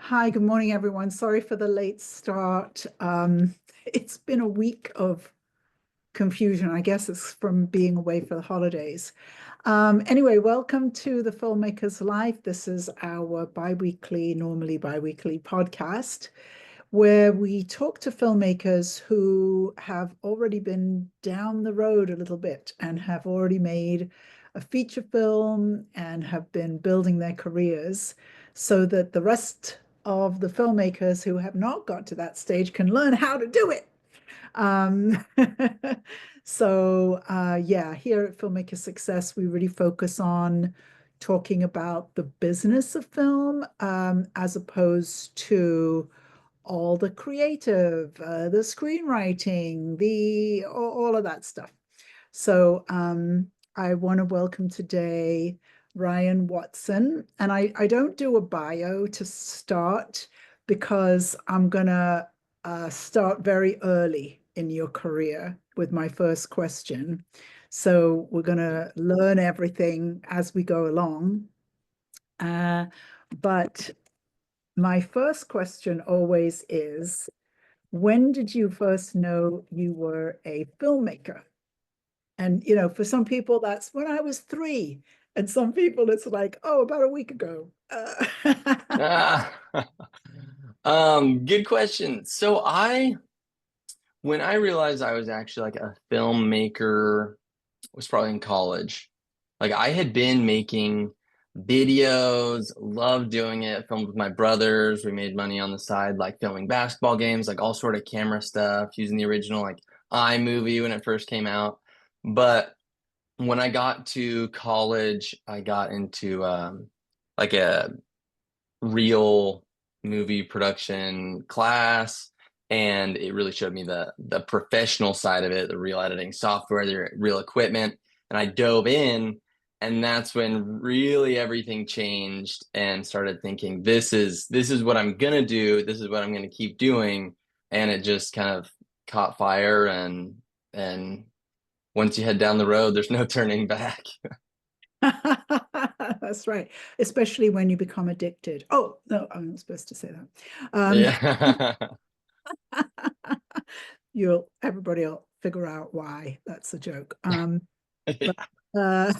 Hi, good morning, everyone. Sorry for the late start. It's been a week of confusion. I guess it's from being away for the holidays. Anyway, welcome to the Filmmakers Live. This is our normally bi-weekly podcast where we talk to filmmakers who have already been down the road a little bit and have already made a feature film and have been building their careers so that the rest of the filmmakers who have not got to that stage can learn how to do it. Um, yeah, here at Filmmaker Success, we really focus on talking about the business of film as opposed to all the creative, the screenwriting, all of that stuff. I want to welcome today Ryan Watson, and I don't do a bio to start because I'm gonna start very early in your career with my first question. So we're gonna learn everything as we go along. Uh, but my first question always is, when did you first know you were a filmmaker? And, for some people, that's when I was 3. And some people, it's like, oh, about a week ago. Ah, good question. When I realized I was actually like a filmmaker, was probably in college. Like I had been making videos, loved doing it, filmed with my brothers. We made money on the side, like filming basketball games, like all sort of camera stuff, using the original like iMovie when it first came out. But when I got to college, I got into like a real movie production class, and it really showed me the professional side of it, the real editing software, the real equipment, and I dove in, and that's when really everything changed and started thinking this is what I'm gonna do, this is what I'm gonna keep doing, and it just kind of caught fire, and once you head down the road, there's no turning back. That's right. Especially when you become addicted. Oh, no, I'm not supposed to say that. Yeah. Everybody will figure out why. That's a joke. But Yeah. uh,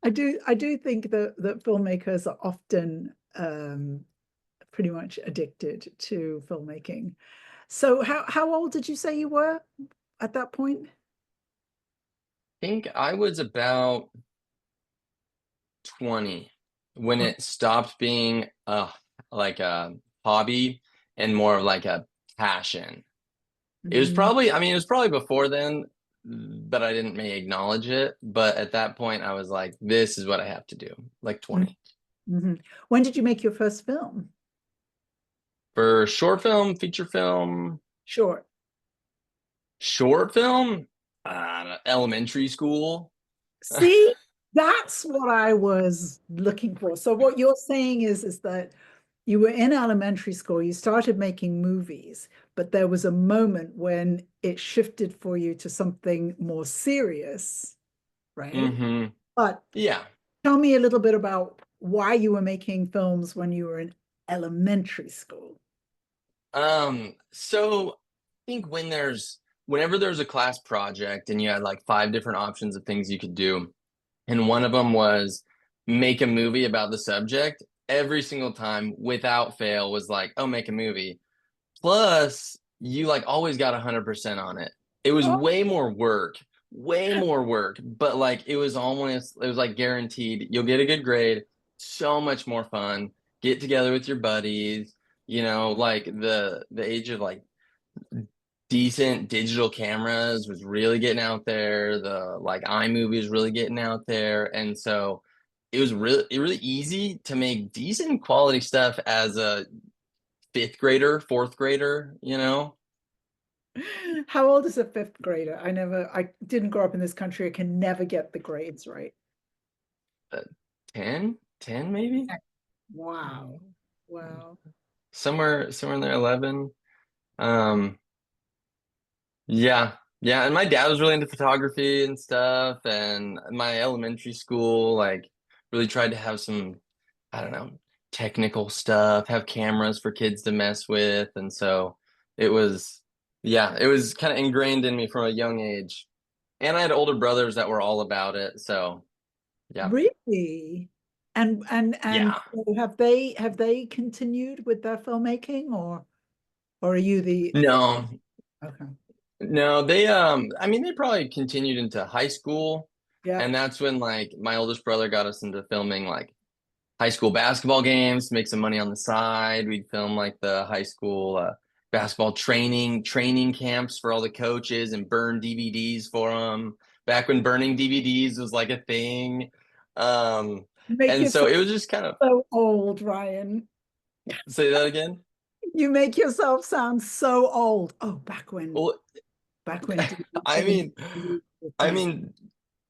I do think that filmmakers are often pretty much addicted to filmmaking. So how old did you say you were at that point? Think I was about 20 when it stopped being like a hobby and more of like a passion. It was Mhm. probably, I mean, it was probably before then, but I didn't may acknowledge it. But at that point, I was like, this is what I have to do, like 20. Mhm. When did you make your first film? For short film, feature film, Short. short film, elementary school. See, that's what I was looking for. So what you're saying is that you were in elementary school, you started making movies, but there was a moment when it shifted for you to something more serious, right? Hmm. But Yeah. tell me a little bit about why you were making films when you were in elementary school. So I think whenever there's a class project and you had like 5 different options of things you could do, and one of them was make a movie about the subject, every single time without fail was like, oh, make a movie. Plus, you like always got 100% on it. It was Oh, way more work, but like it was like guaranteed you'll get a good grade, so much more fun, get together with your buddies, like the age of like decent digital cameras was really getting out there. The like iMovie was really getting out there. And so it really easy to make decent quality stuff as a fifth grader, fourth grader. how old is a fifth grader? I didn't grow up in this country. I can never get the grades right. Uh, 10 maybe? Wow. Wow. Somewhere in there, 11. Um, yeah. Yeah, and my dad was really into photography and stuff, and my elementary school like really tried to have some, I don't know, technical stuff, have cameras for kids to mess with. And so it was, yeah, it was kind of ingrained in me from a young age. And I had older brothers that were all about it. So yeah. Really? And Yeah. so have they continued with their filmmaking, or are you the No, okay. no, I mean, they probably continued into high school. Yeah. And that's when like my oldest brother got us into filming like high school basketball games to make some money on the side. We'd film like the high school basketball training camps for all the coaches and burn DVDs for them. Back when burning DVDs was like a thing. Um, You make and so yourself it was just kind of so old, Ryan. say that again. You make yourself sound so old. Oh, Well, back when I DVD mean, was a I thing. mean,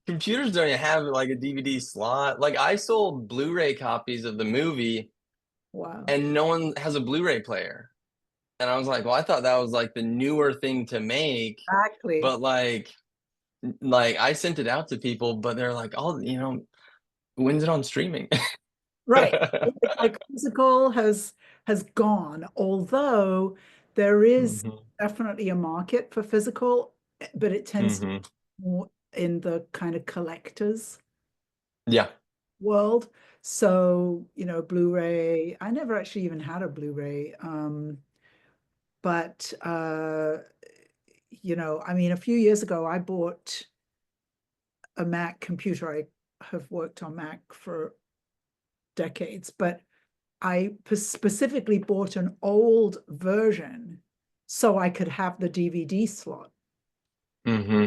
computers don't even have like a DVD slot. Like I sold Blu-ray copies of the movie, Wow. and no one has a Blu-ray player. And I was like, well, I thought that was like the newer thing to make, Exactly. but like I sent it out to people, but they're like, oh, when's it on streaming? Right. It's like physical has gone, although there is hmm definitely a market for physical, but it tends to hmm be more in the kind of collectors Yeah. world. So, Blu-ray, I never actually even had a Blu-ray. But I mean, a few years ago, I bought a Mac computer. I have worked on Mac for decades, but I specifically bought an old version so I could have the DVD slot. hmm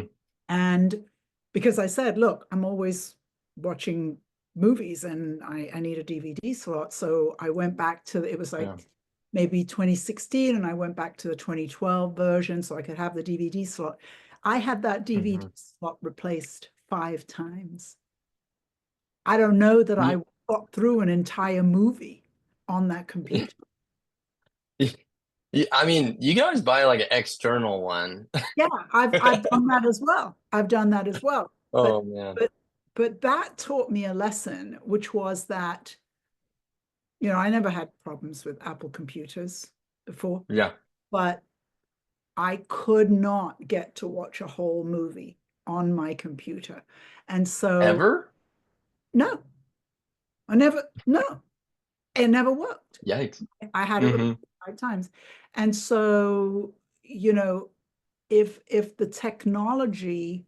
And because I said, look, I'm always watching movies and I need a DVD slot. So I went back to, it was Yeah. like maybe 2016, and I went back to the 2012 version so I could have the DVD slot. I had that DVD hmm slot replaced 5 times. I don't know that I You, got through an entire movie on that computer. I mean, you can always buy like an external one. Yeah, I've done that as well. I've done that as well. But Oh man. but but that taught me a lesson, which was that, I never had problems with Apple computers before, Yeah. but I could not get to watch a whole movie on my computer. And so, Ever? no, no, it never worked. Yikes. I had it hmm 5 times. And so, if the technology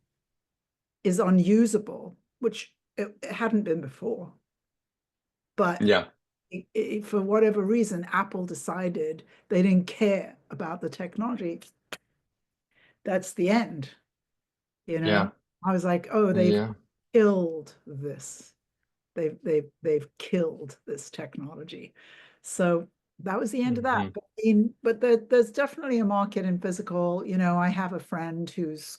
is unusable, which it hadn't been before, but Yeah. for whatever reason, Apple decided they didn't care about the technology. That's the end, you know? Yeah. I was like, oh, they've Yeah. killed this. They've killed this technology. So that was the end of that. hmm But there's definitely a market in physical. I have a friend who's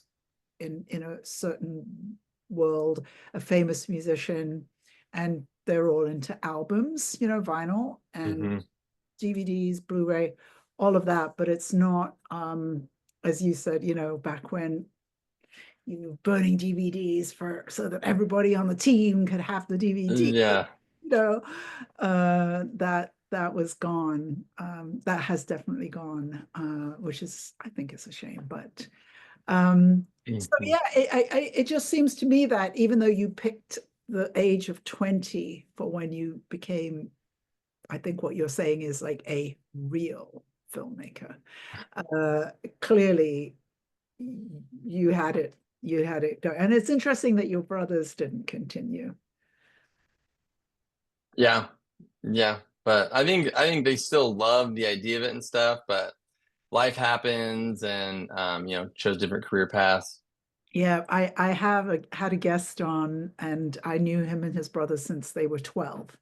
in a certain world, a famous musician, and they're all into albums, vinyl and hmm DVDs, Blu-ray, all of that. But it's not, as you said, back when burning DVDs for so that everybody on the team could have the DVD. Yeah. You know, that was gone. That has definitely gone, which is, I think, is a shame. But so hmm yeah, it just seems to me that even though you picked the age of 20 for when you became, I think what you're saying is like a real filmmaker. Uh, Clearly you had it go. And it's interesting that your brothers didn't continue. Yeah. Yeah. But I think they still love the idea of it and stuff, but life happens and chose different career paths. Yeah, I had a guest on, and I knew him and his brother since they were 12.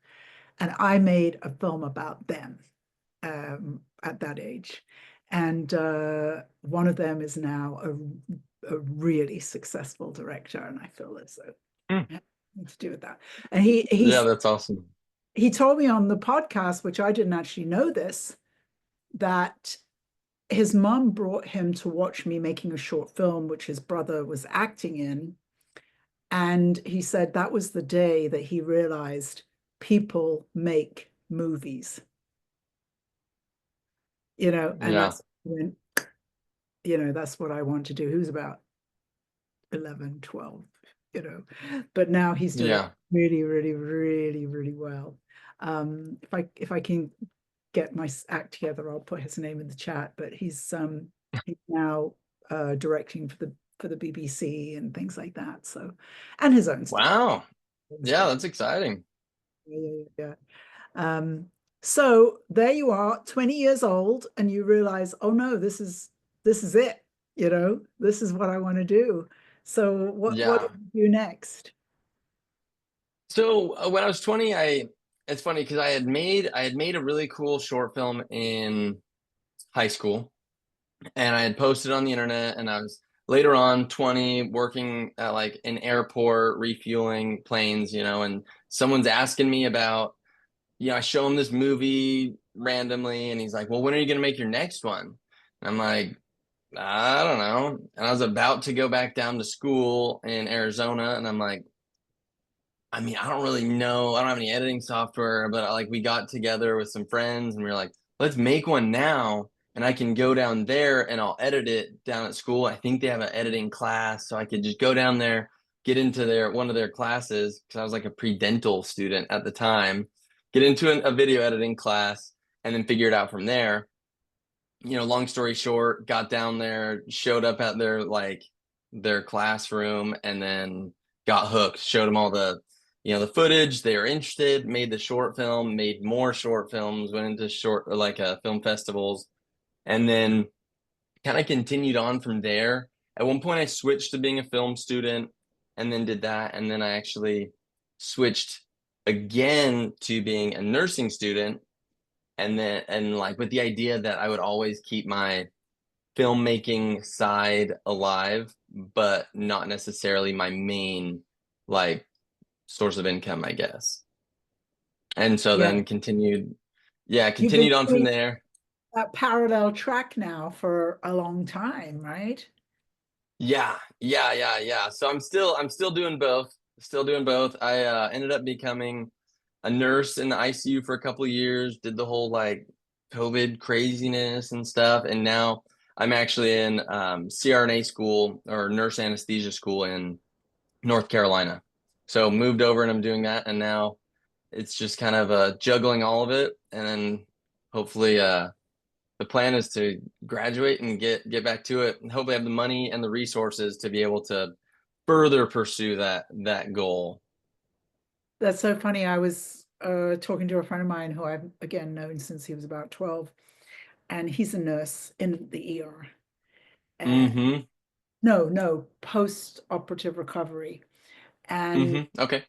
And I made a film about them at that age. And one of them is now a really successful director, and I feel as though Hmm. I have nothing to do with that. And he Yeah, he's that's awesome. he told me on the podcast, which I didn't actually know this, that his mom brought him to watch me making a short film, which his brother was acting in. And he said that was the day that he realized people make movies, and Yeah. that's when, that's what I want to do. Who's about 11, 12, but now he's doing Yeah. really, really, really, really well. If I can get my act together, I'll put his name in the chat, but he's now directing for the BBC and things like that. So, and his own stuff. Wow. His Yeah, stuff. that's exciting. Yeah, yeah, yeah. So there you are, 20 years old, and you realize, oh no, this is it. This is what I want to do. So what Yeah. did you do next? So when I was 20, it's funny because I had made a really cool short film in high school, and I had posted on the internet, and I was later on 20 working at like an airport refueling planes, and someone's asking me about, I show him this movie randomly, and he's like, well, when are you going to make your next one? And I'm like, I don't know. And I was about to go back down to school in Arizona, and I'm like, I mean, I don't really know. I don't have any editing software, but like we got together with some friends and we were like, let's make one now. And I can go down there and I'll edit it down at school. I think they have an editing class, so I could just go down there, get into one of their classes because I was like a pre-dental student at the time, get into a video editing class, and then figure it out from there. Long story short, got down there, showed up at their classroom, and then got hooked. Showed them all the footage. They were interested. Made the short film. Made more short films. Went into short film festivals, and then kind of continued on from there. At one point, I switched to being a film student, and then did that, and then I actually switched again to being a nursing student, and like with the idea that I would always keep my filmmaking side alive, but not necessarily my main like source of income, I guess. And so Yeah, then continued, yeah, you've been continued on from doing there. that parallel track now for a long time, right? Yeah, yeah, yeah, yeah. So I'm still doing both. Still doing both. I ended up becoming a nurse in the ICU for a couple of years, did the whole like COVID craziness and stuff, and now I'm actually in CRNA school or nurse anesthesia school in North Carolina. So moved over and I'm doing that, and now it's just kind of juggling all of it, and then hopefully the plan is to graduate and get back to it, and hopefully have the money and the resources to be able to further pursue that goal. That's so funny. I was talking to a friend of mine who I've again known since he was about 12, and he's a nurse in the ER. And Mm-hmm. no, post-operative recovery, and Mm-hmm. Okay.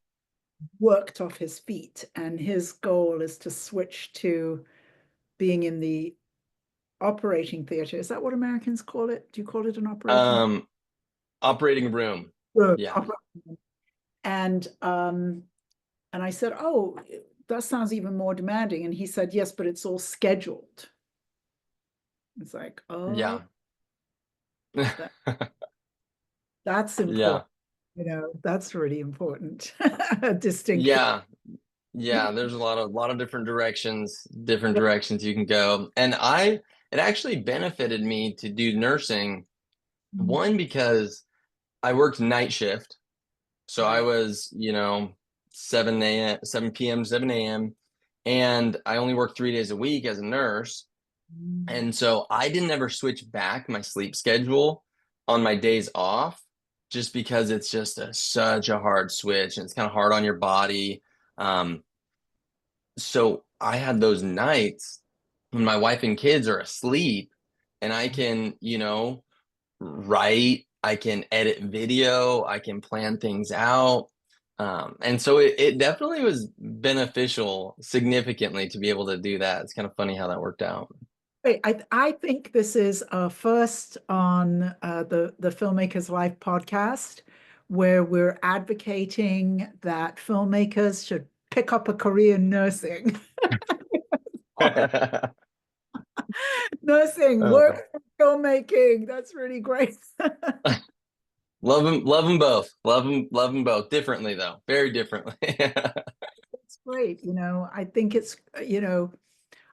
worked off his feet. And his goal is to switch to being in the operating theater. Is that what Americans call it? Do you call it an operating Um, Operating room. room? Yeah. And I said, oh, that sounds even more demanding. And he said, yes, but it's all scheduled. It's like, oh, Yeah. that, that's Yeah. important. That's really important. Distinction. Yeah. Yeah. There's a lot of different directions you can go. And it actually benefited me to do nursing. One, because I worked night shift. So I Right. was, 7 a.m., 7 p.m., 7 a.m. And I only worked 3 days a week as a nurse. And so I didn't ever switch back my sleep schedule on my days off just because it's just such a hard switch and it's kind of hard on your body. Um, so I had those nights when my wife and kids are asleep and I can, write, I can edit video, I can plan things out. And so it definitely was beneficial significantly to be able to do that. It's kind of funny how that worked out. Wait, I think this is a first on the Filmmakers Life podcast, where we're advocating that filmmakers should pick up a career in nursing. Nursing, Uh, work for filmmaking. That's really great. love them both. Love them both differently though, very differently. That's great. I think it's,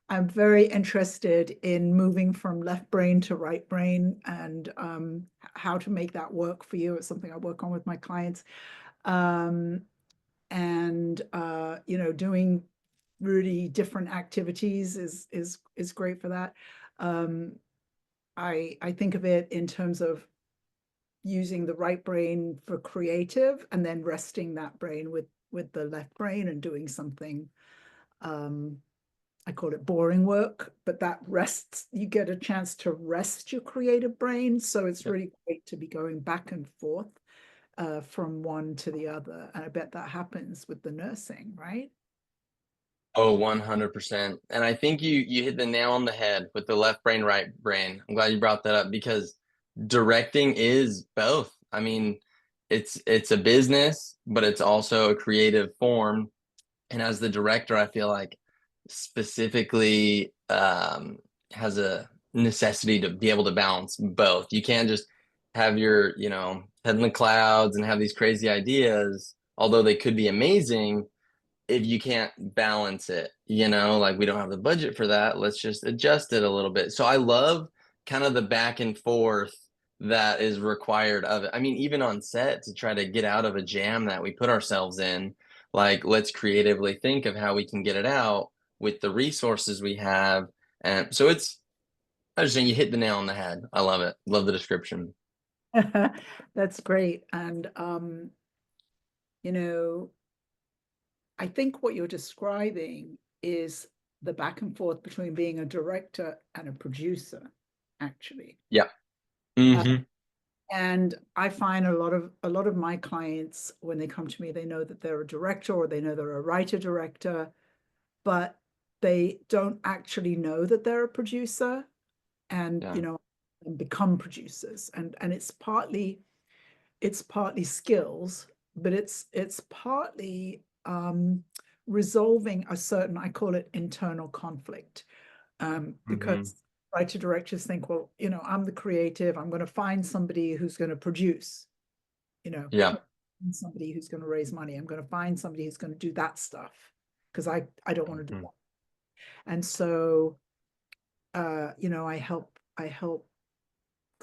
I'm very interested in moving from left brain to right brain, and how to make that work for you. It's something I work on with my clients. Um, and doing really different activities is great for that. Um, I think of it in terms of using the right brain for creative, and then resting that brain with the left brain and doing something. um, I call it boring work, but that rests, you get a chance to rest your creative brain. So it's Yep. really great to be going back and forth from one to the other. And I bet that happens with the nursing, right? Oh, 100%. And I think you hit the nail on the head with the left brain, right brain. I'm glad you brought that up because directing is both. I mean, it's a business, but it's also a creative form. And as the director, I feel like specifically has a necessity to be able to balance both. You can't just have your, head in the clouds and have these crazy ideas, although they could be amazing if you can't balance it, like we don't have the budget for that. Let's just adjust it a little bit. So I love kind of the back and forth that is required of it. I mean, even on set to try to get out of a jam that we put ourselves in, like let's creatively think of how we can get it out with the resources we have. And so I was saying you hit the nail on the head. I love it. Love the description. That's great. And you know, I think what you're describing is the back and forth between being a director and a producer, actually. Yeah. Uh, Hmm. and I find a lot of my clients, when they come to me, they know that they're a director or they know they're a writer director, but they don't actually know that they're a producer, and Yeah. and become producers. And it's partly skills, but it's partly resolving a certain, I call it internal conflict, Hmm. because writer directors think, well, I'm the creative, I'm going to find somebody who's going to produce, I'm Yeah. going to find somebody who's going to raise money, I'm going to find somebody who's going to do that stuff, because I don't want to do Hmm. that. And so I help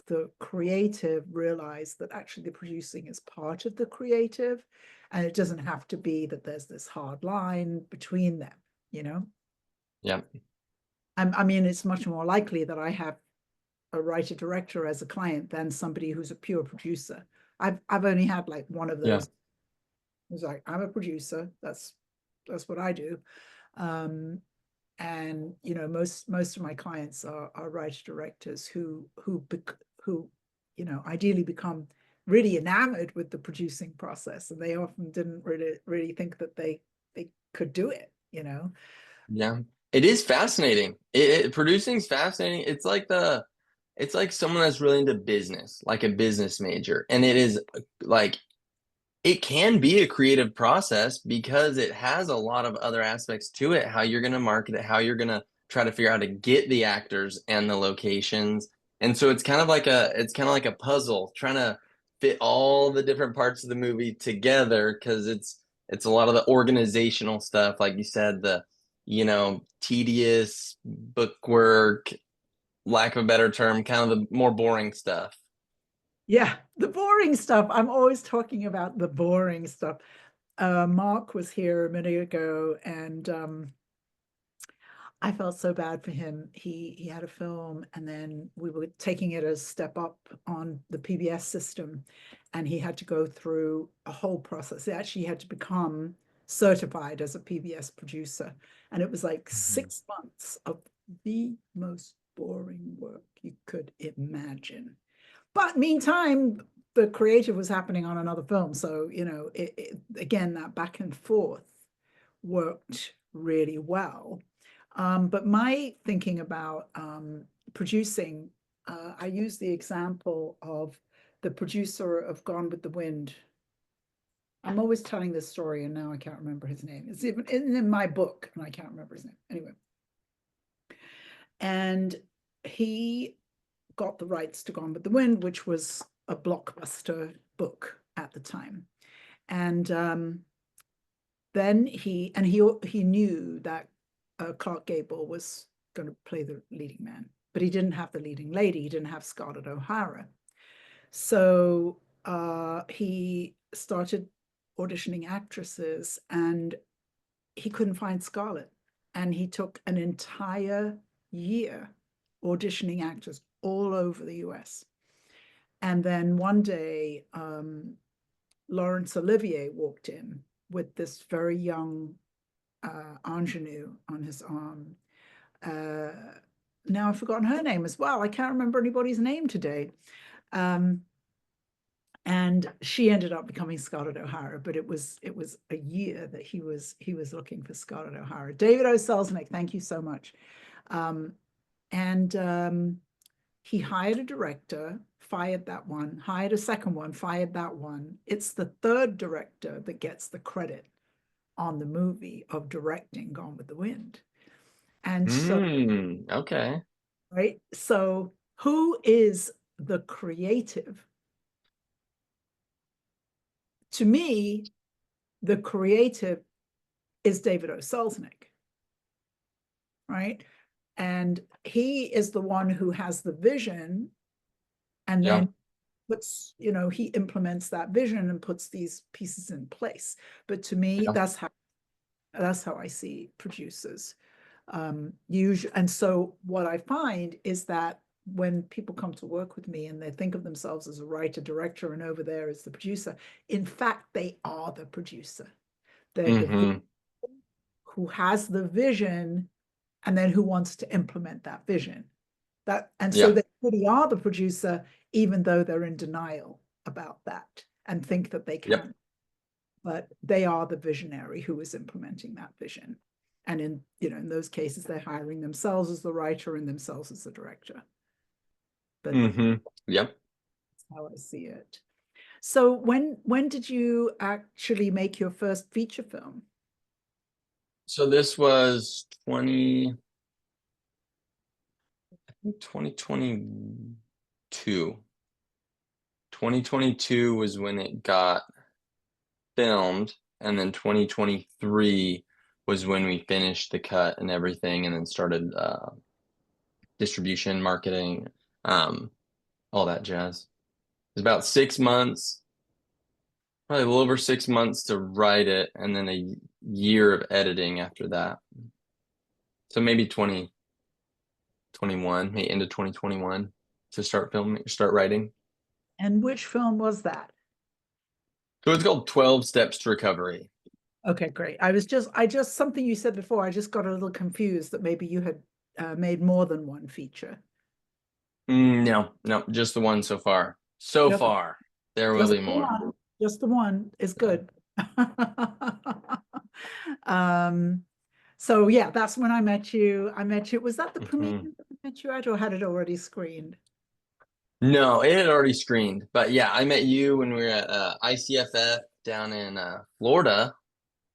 the creative realize that actually the producing is part of the creative, and it doesn't have to be that there's this hard line between them you know Yeah. I mean, it's much more likely that I have a writer director as a client than somebody who's a pure producer. I've only had like one of Yeah. those who's like, I'm a producer, that's what I do. um and most of my clients are writer directors who ideally become really enamored with the producing process, and they often didn't really think that they could do it. Yeah, it is fascinating. Producing is fascinating. It's like someone that's really into business, like a business major, and it is like it can be a creative process because it has a lot of other aspects to it. How you're going to market it, how you're going to try to figure out how to get the actors and the locations, and so it's kind of like a puzzle, trying to fit all the different parts of the movie together because it's a lot of the organizational stuff, like you said, the tedious bookwork, lack of a better term, kind of the more boring stuff. Yeah, the boring stuff. I'm always talking about the boring stuff. Mark was here a minute ago, and I felt so bad for him. He had a film, and then we were taking it a step up on the PBS system, and he had to go through a whole process. He actually had to become certified as a PBS producer, and it was like Mhm. 6 months of the most boring work you could imagine. But meantime, the creative was happening on another film, so again, that back and forth worked really well. But my thinking about producing, I use the example of the producer of Gone with the Wind. I'm always telling this story, and now I can't remember his name. It's even in my book, and I can't remember his name. Anyway, and he got the rights to Gone with the Wind, which was a blockbuster book at the time. And then he knew that Clark Gable was going to play the leading man, but he didn't have the leading lady. He didn't have Scarlett O'Hara. So he started auditioning actresses, and he couldn't find Scarlett. And he took an entire year auditioning actors all over the US. And then one day, Laurence Olivier walked in with this very young ingenue on his arm. Now I've forgotten her name as well. I can't remember anybody's name today. And she ended up becoming Scarlett O'Hara, but it was a year that he was looking for Scarlett O'Hara. David O. Selznick, thank you so much. He hired a director, fired that one, hired a second one, fired that one. It's the third director that gets the credit on the movie of directing Gone with the Wind. And so, okay. right? So who is the creative? To me, the creative is David O. Selznick, right? And he is the one who has the vision, and Yeah. then puts, he implements that vision and puts these pieces in place. But to me, Yeah. that's how I see producers. Usually, and so what I find is that when people come to work with me and they think of themselves as a writer, director, and over there as the producer, in fact, they are the producer. They're the who has the vision and then who wants to implement that vision. So Yeah. they really are the producer, even though they're in denial about that and think that they Yep. can't. But they are the visionary who is implementing that vision. And in those cases, they're hiring themselves as the writer and themselves as the director. But Yep. that's how I see it. So when did you actually make your first feature film? So this was 2022. 2022 was when it got filmed, and then 2023 was when we finished the cut and everything, and then started distribution, marketing, all that jazz. It was about 6 months, probably a little over 6 months to write it, and then a year of editing after that. So maybe 2021, maybe into 2021 to start writing. And which film was that? So it's called 12 Steps to Recovery. Okay, great. I just something you said before, I just got a little confused that maybe you had made more than one feature. No, just the one so far. So Just, far, there will just be the more. one. Just the one is good. um, so yeah, that's when I met you. Was that the premiere that I met you at, or had it already screened? No, it had already screened, but yeah, I met you when we were at ICFF down in Florida,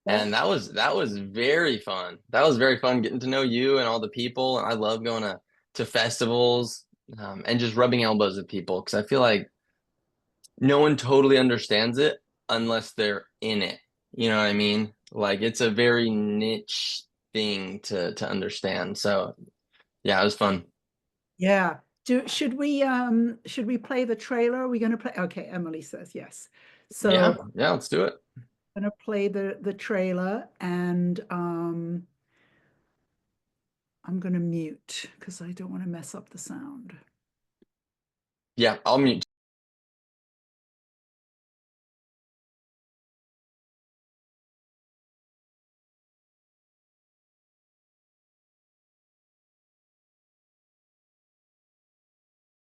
and Yes. that was very fun. That was very fun getting to know you and all the people, and I love going to festivals and just rubbing elbows with people because I feel like no one totally understands it unless they're in it. You know what I mean? Like it's a very niche thing to understand. So yeah, it was fun. Yeah. Should we play the trailer? Are we going to play? Okay, Emily says yes. So Yeah, let's do it. I'm going to play the trailer, and I'm going to mute because I don't want to mess up the sound. Yeah, I'll mute.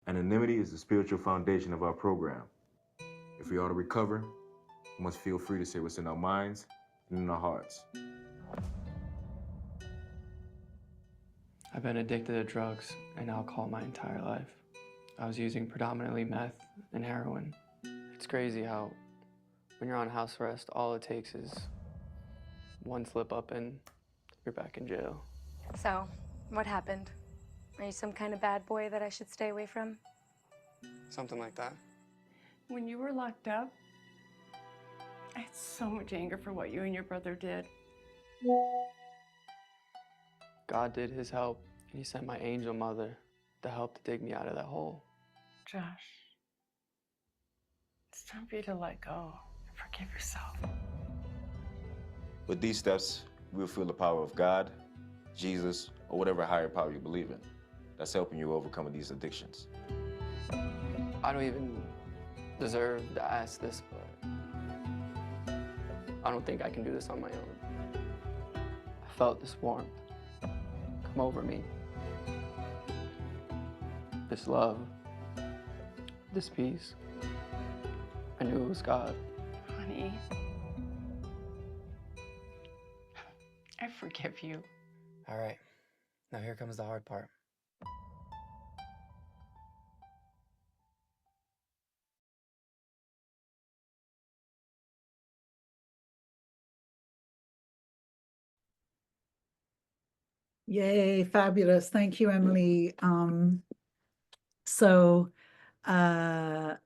Anonymity is the spiritual foundation of our program. If we are to recover, we must feel free to say what's in our minds and in our hearts. I've been addicted to drugs and alcohol my entire life. I was using predominantly meth and heroin. It's crazy how when you're on house arrest, all it takes is one slip up and you're back in jail. So, what happened? Are you some kind of bad boy that I should stay away from? Something like that. When you were locked up, I had so much anger for what you and your brother did. God did his help, and he sent my angel mother to help to dig me out of that hole. Josh, it's time for you to let go and forgive yourself. With these steps, we'll feel the power of God, Jesus, or whatever higher power you believe in that's helping you overcome these addictions. I don't even deserve to ask this, but I don't think I can do this on my own. I felt this warmth come over me. This love, this peace. I knew it was God. Honey, I forgive you. All right, now here comes the hard part. Yay, fabulous. Thank you, Emily. So now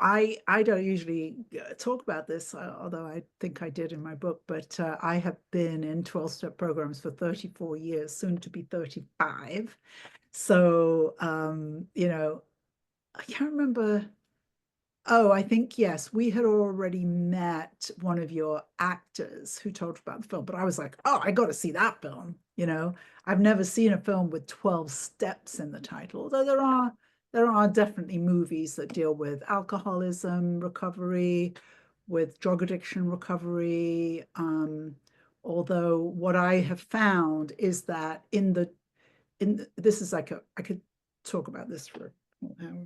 I don't usually talk about this, although I think I did in my book, but I have been in 12-step programs for 34 years, soon to be 35. So, you know, I can't remember. Oh, I think, yes, we had already met one of your actors who told about the film, but I was like, oh, I got to see that film. You know, I've never seen a film with 12 steps in the title, although there are definitely movies that deal with alcoholism recovery, with drug addiction recovery. Although what I have found is that this is like I could talk about this for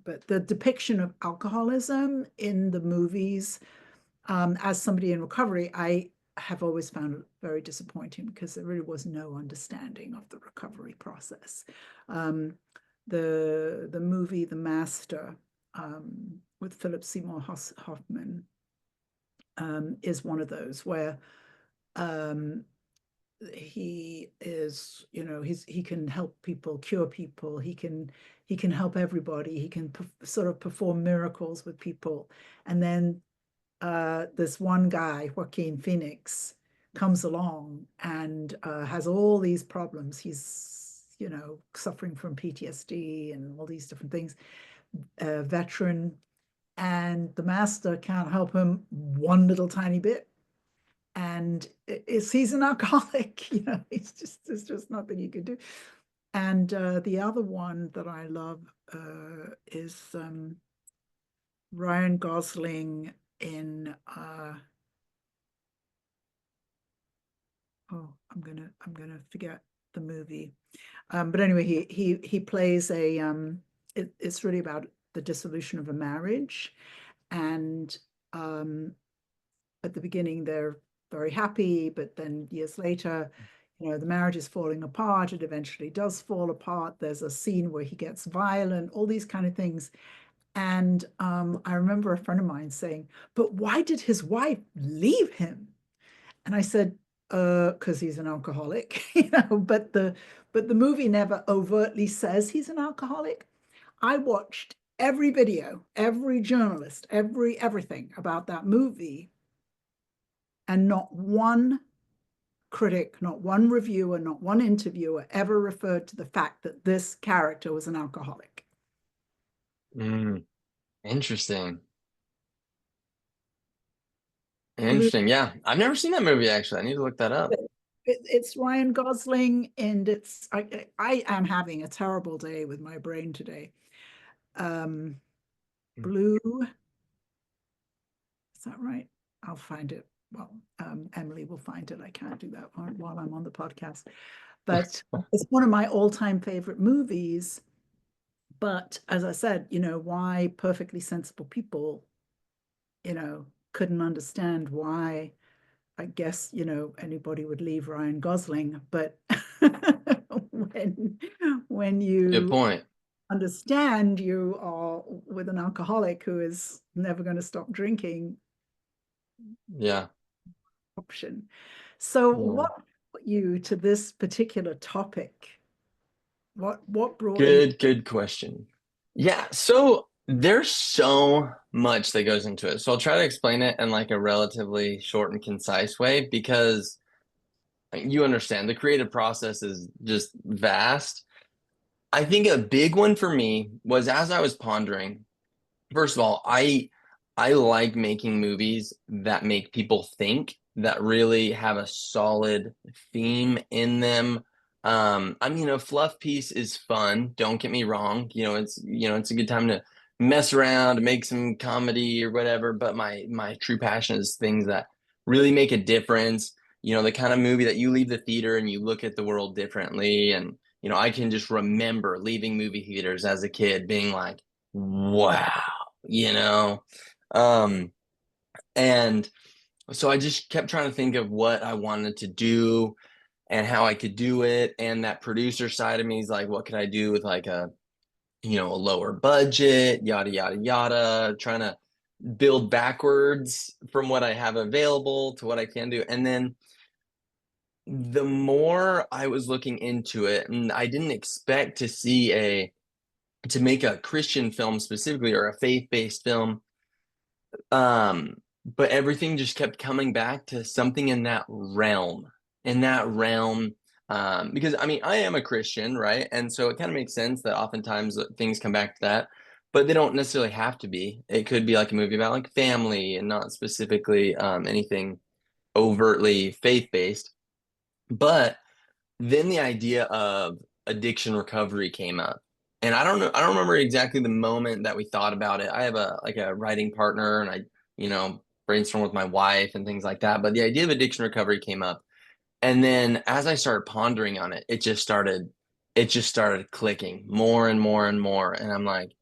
but the depiction of alcoholism in the movies, as somebody in recovery, I have always found it very disappointing because there really was no understanding of the recovery process. The movie The Master, with Philip Seymour Hoffman, is one of those where he is, you know, he can help people, cure people, he can help everybody, he can sort of perform miracles with people. And then this one guy, Joaquin Phoenix, comes along and has all these problems. He's, you know, suffering from PTSD and all these different things, veteran, and the master can't help him one little tiny bit. And he's an alcoholic, you know, there's just nothing you can do. And the other one that I love is Ryan Gosling in I'm gonna forget the movie. But anyway, he plays a it's really about the dissolution of a marriage, and at the beginning they're very happy, but then years later, you know, the marriage is falling apart. It eventually does fall apart. There's a scene where he gets violent, all these kind of things. And I remember a friend of mine saying, but why did his wife leave him? And I said, because he's an alcoholic, you know, but the movie never overtly says he's an alcoholic. I watched every video, every journalist, everything about that movie, and not one critic, not one reviewer, not one interviewer ever referred to the fact that this character was an alcoholic. Interesting. Blue, Interesting. Yeah. I've never seen that movie, actually. I need to look that up. it's Ryan Gosling, and it's I am having a terrible day with my brain today. Blue, is that right? I'll find it. Well, Emily will find it. I can't do that while I'm on the podcast. But it's one of my all-time favorite movies. But as I said, you know, why perfectly sensible people, you know, couldn't understand why, I guess, you know, anybody would leave Ryan Gosling. But when Good you point. understand you are with an alcoholic who is never going to stop drinking, Yeah. option. So Yeah. what brought you to this particular topic? What brought you? Good question. Yeah. So There's so much that goes into it. So I'll try to explain it in like a relatively short and concise way because you understand the creative process is just vast. I think a big one for me was as I was pondering, first of all, I like making movies that make people think, that really have a solid theme in them. I mean, a fluff piece is fun, don't get me wrong. It's a good time to mess around, make some comedy or whatever, but my true passion is things that really make a difference. The kind of movie that you leave the theater and you look at the world differently. And I can just remember leaving movie theaters as a kid being like, wow, you know? Um, and so I just kept trying to think of what I wanted to do and how I could do it. And that producer side of me is like, what could I do with like a lower budget, yada, yada, yada, trying to build backwards from what I have available to what I can do. And then the more I was looking into it, and I didn't expect to make a Christian film specifically or a faith-based film. But everything just kept coming back to something in that realm, because I mean, I am a Christian, right? And so it kind of makes sense that oftentimes things come back to that, but they don't necessarily have to be. It could be like a movie about like family and not specifically anything overtly faith-based. But then the idea of addiction recovery came up. And I don't remember exactly the moment that we thought about it. I have a writing partner and I, brainstorm with my wife and things like that. But the idea of addiction recovery came up. And then as I started pondering on it, it just started clicking more and more and more. And I'm like,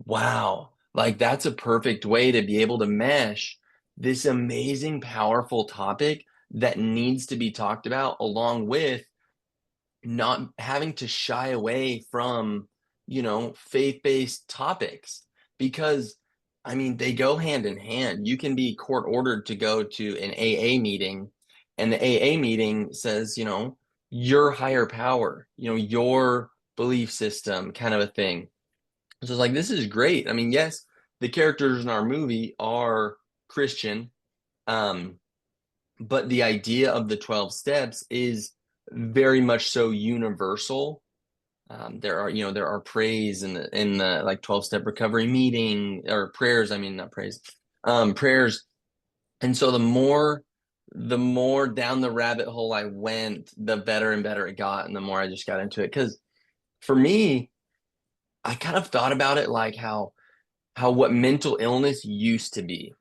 wow, like that's a perfect way to be able to mesh this amazing, powerful topic that needs to be talked about along with not having to shy away from, faith-based topics because I mean, they go hand in hand. You can be court ordered to go to an AA meeting and the AA meeting says, your higher power, your belief system kind of a thing. So it's like, this is great. I mean, yes, the characters in our movie are Christian, um, but the idea of the 12 steps is very much so universal. There are praise in the like 12-step recovery meeting or prayers. I mean, not praise, prayers. And so the more down the rabbit hole I went, the better and better it got, and the more I just got into it. Because for me, I kind of thought about it like how what mental illness used to be.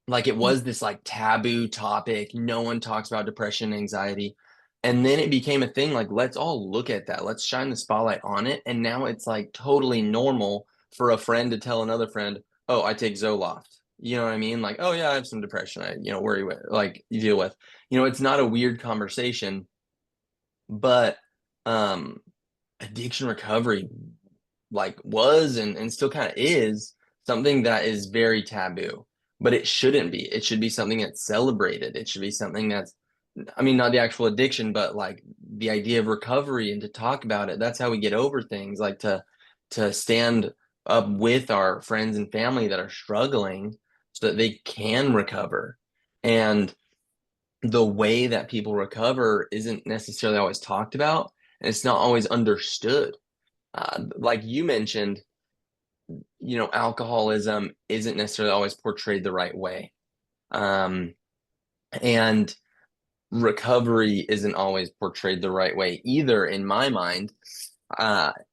Like it was this like taboo topic. No one talks about depression, anxiety. And then it became a thing like, let's all look at that. Let's shine the spotlight on it. And now it's like totally normal for a friend to tell another friend, oh, I take Zoloft. You know what I mean? Like, oh yeah, I have some depression. Worry with, like you deal with. It's not a weird conversation, but um addiction recovery like was and still kind of is something that is very taboo, but it shouldn't be. It should be something that's celebrated. It should be something that's, I mean, not the actual addiction, but like the idea of recovery and to talk about it. That's how we get over things, like to stand up with our friends and family that are struggling so that they can recover. And the way that people recover isn't necessarily always talked about, and it's not always understood. Like you mentioned, alcoholism isn't necessarily always portrayed the right way. And recovery isn't always portrayed the right way either, in my mind.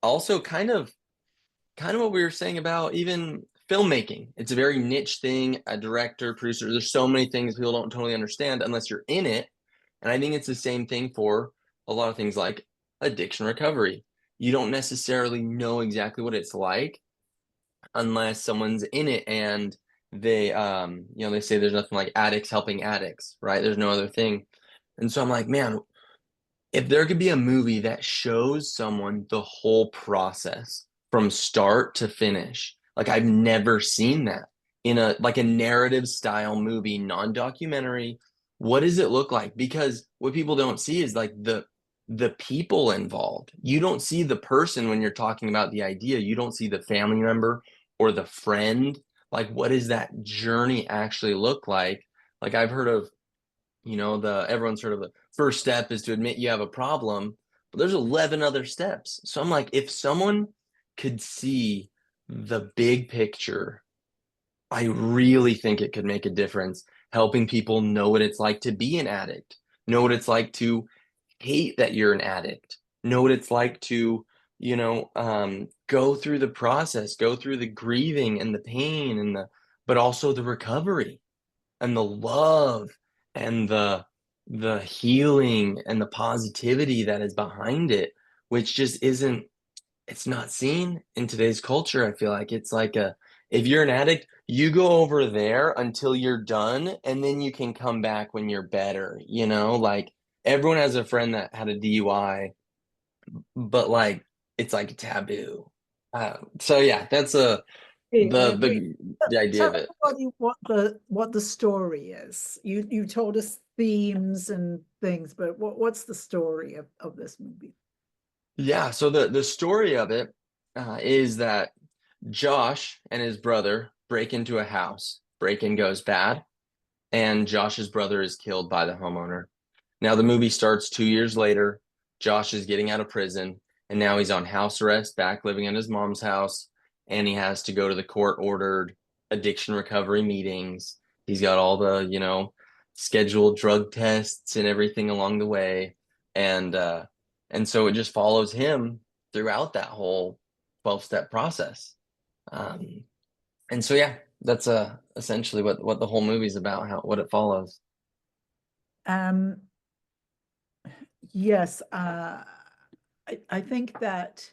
Also kind of what we were saying about even filmmaking. It's a very niche thing, a director, producer. There's so many things people don't totally understand unless you're in it. And I think it's the same thing for a lot of things like addiction recovery. You don't necessarily know exactly what it's like unless someone's in it and they say there's nothing like addicts helping addicts, right? There's no other thing. And so I'm like, man, if there could be a movie that shows someone the whole process from start to finish, like I've never seen that in a narrative style movie, non-documentary, what does it look like? Because what people don't see is like the people involved. You don't see the person when you're talking about the idea. You don't see the family member or the friend. Like, what does that journey actually look like? Like, I've heard of, everyone's heard of the first step is to admit you have a problem, but there's 11 other steps. So I'm like, if someone could see the big picture, I really think it could make a difference, helping people know what it's like to be an addict, know what it's like to hate that you're an addict, know what it's like to, go through the process, go through the grieving and the pain but also the recovery and the love and the healing and the positivity that is behind it, which just isn't, it's not seen in today's culture. I feel like it's like if you're an addict, you go over there until you're done, and then you can come back when you're better, like everyone has a friend that had a DUI, but like it's like taboo. So yeah, that's I agree. the idea Tell of it. everybody what the story is. You told us themes and things, but what's the story of this movie? Yeah, so the story of it is that Josh and his brother break into a house. Break-in goes bad, and Josh's brother is killed by the homeowner. Now the movie starts 2 years later. Josh is getting out of prison, and now he's on house arrest, back living in his mom's house, and he has to go to the court-ordered addiction recovery meetings. He's got all the, scheduled drug tests and everything along the way, and so it just follows him throughout that whole 12-step process. And so yeah, that's essentially what the whole movie's about, what it follows. Yes, I think that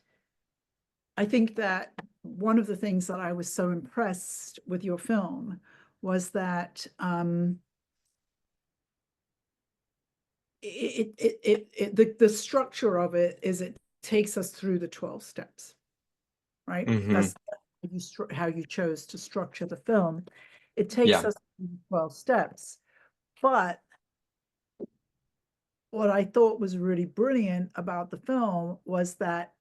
one of the things that I was so impressed with your film was that the structure of it is it takes us through the 12 steps, right? Mm-hmm. That's how you chose to structure the film. It takes us through the 12 steps. But what I thought was really brilliant about the film was that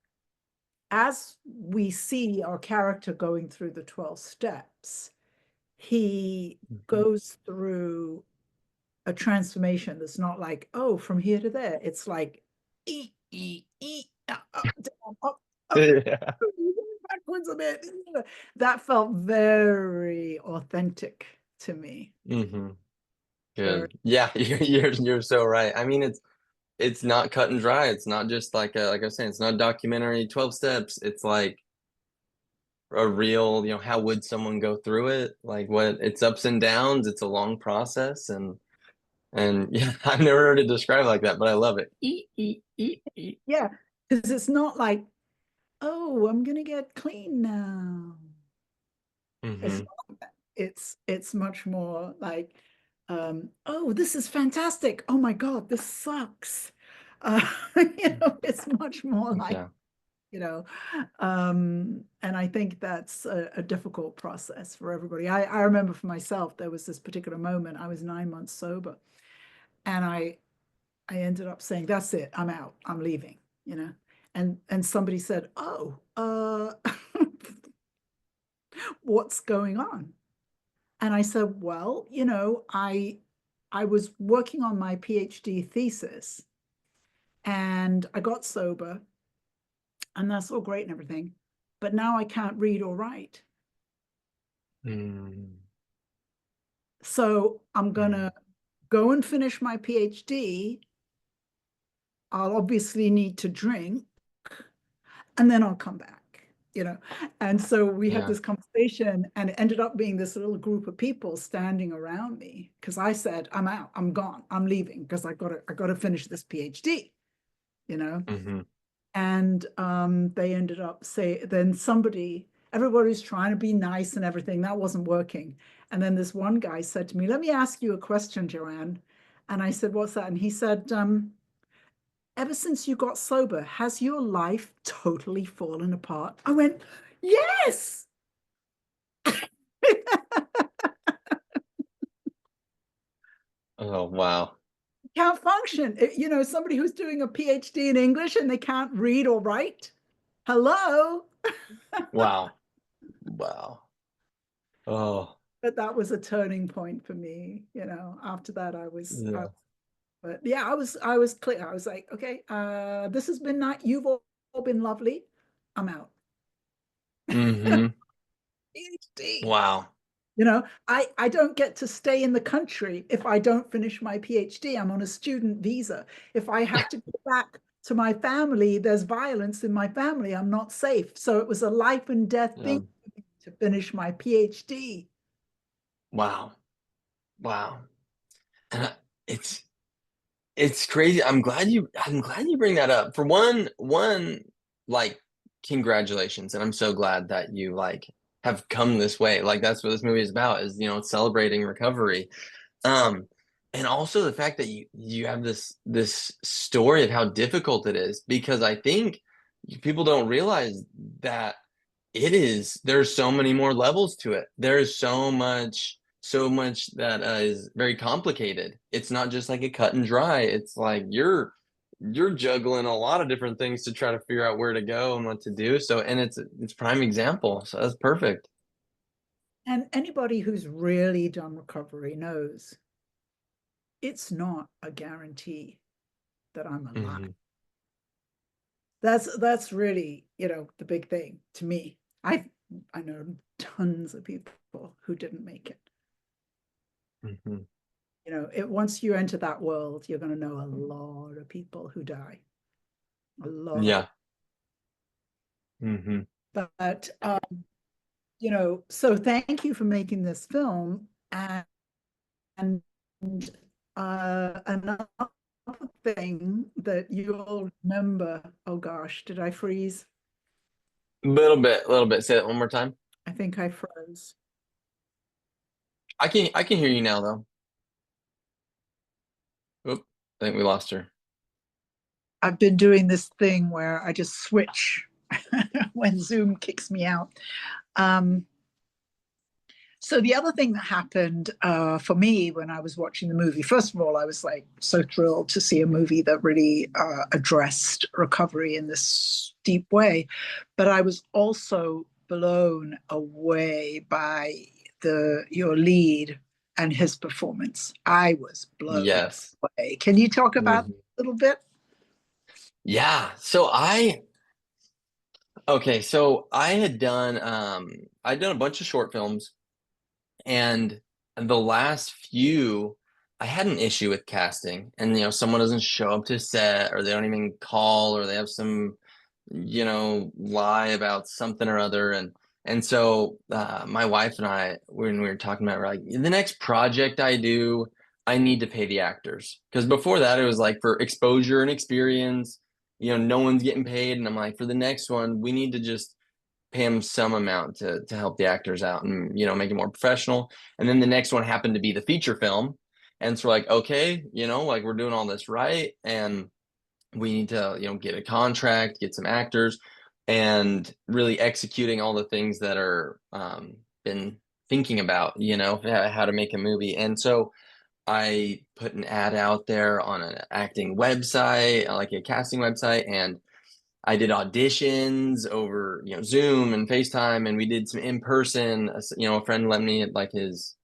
as we see our character going through the 12 steps, he goes through a transformation that's not like, oh, from here to there. It's like, up, down, up, Yeah. backwards a bit. That felt very authentic to me. Mm-hmm. Good. Yeah, you're so right. I mean, it's not cut and dry. It's not just like I was saying, it's not a documentary 12 steps. It's like a real, how would someone go through it? Like what it's ups and downs. It's a long process, and yeah, I've never heard it described like that, but I love it. Yeah, because it's not like, oh, I'm gonna get clean now. Mm-hmm. It's much more like, oh, this is fantastic. Oh my God, this sucks. It's much more like, Yeah. And I think that's a difficult process for everybody. I remember for myself, there was this particular moment, I was 9 months sober, and I ended up saying, that's it, I'm out, I'm leaving, and somebody said, oh, what's going on? And I said, well, I was working on my PhD thesis, and I got sober, and that's all great and everything, but now I can't read or write. So I'm gonna go and finish my PhD. I'll obviously need to drink, and then I'll come back. And so we had this conversation, and it ended up being this little group of people standing around me because I said, I'm out, I'm gone, I'm leaving because I gotta finish this PhD, Mm-hmm. and they ended up then everybody's trying to be nice and everything, that wasn't working. And then this one guy said to me, let me ask you a question, Joanne. And I said, what's that? And he said, ever since you got sober, has your life totally fallen apart? I went, yes. Oh, wow. Can't function. Somebody who's doing a PhD in English and they can't read or write. Hello. Wow. Wow. Oh, But that was a turning point for me, you know. After that, yeah. but yeah, I was clear. I was like, okay, this has been nice. You've all been lovely. I'm out. Mm-hmm. PhD. Wow. You know, I don't get to stay in the country if I don't finish my PhD. I'm on a student visa. If I have to go back to my family, there's violence in my family. I'm not safe. So it was a life and death Yeah. thing to finish my PhD. Wow. Wow. And it's crazy. I'm glad you bring that up. For one, like, congratulations. And I'm so glad that you like have come this way. Like that's what this movie is about, is, celebrating recovery. Um, and also the fact that you have this story of how difficult it is, because I think people don't realize that there's so many more levels to it. There's so much that is very complicated. It's not just like a cut and dry. It's like you're juggling a lot of different things to try to figure out where to go and what to do. So, and it's prime example. So that's perfect. And anybody who's really done recovery knows it's not a guarantee that I'm alive. Mhm. That's really, the big thing to me. I know tons of people who didn't make it. Mhm. Once you enter that world, you're going to know a lot of people who die. A lot. Yeah. Hmm. But so thank you for making this film. And another thing that you'll remember, oh gosh, did I freeze? Little bit. Say that one more time. I think I froze. I can hear you now though. Oop, I think we lost her. I've been doing this thing where I just switch when Zoom kicks me out. So the other thing that happened for me when I was watching the movie, first of all, I was like so thrilled to see a movie that really addressed recovery in this deep way. But I was also blown away by your lead and his performance. I was blown Yes. away. Can you talk about Mhm. a little bit? Yeah. So I'd done a bunch of short films, and the last few I had an issue with casting, and someone doesn't show up to set, or they don't even call, or they have some lie about something or other. And so my wife and I, when we were talking about it, we're like, the next project I do, I need to pay the actors, because before that it was like for exposure and experience, no one's getting paid, and I'm like, for the next one we need to just pay them some amount to help the actors out and make it more professional. And then the next one happened to be the feature film, and so we're like, okay, like we're doing all this right, and we need to get a contract, get some actors, and really executing all the things that are been thinking about how to make a movie. And so I put an ad out there on an acting website, like a casting website, and I did auditions over Zoom and FaceTime, and we did some in person. A friend lent me like his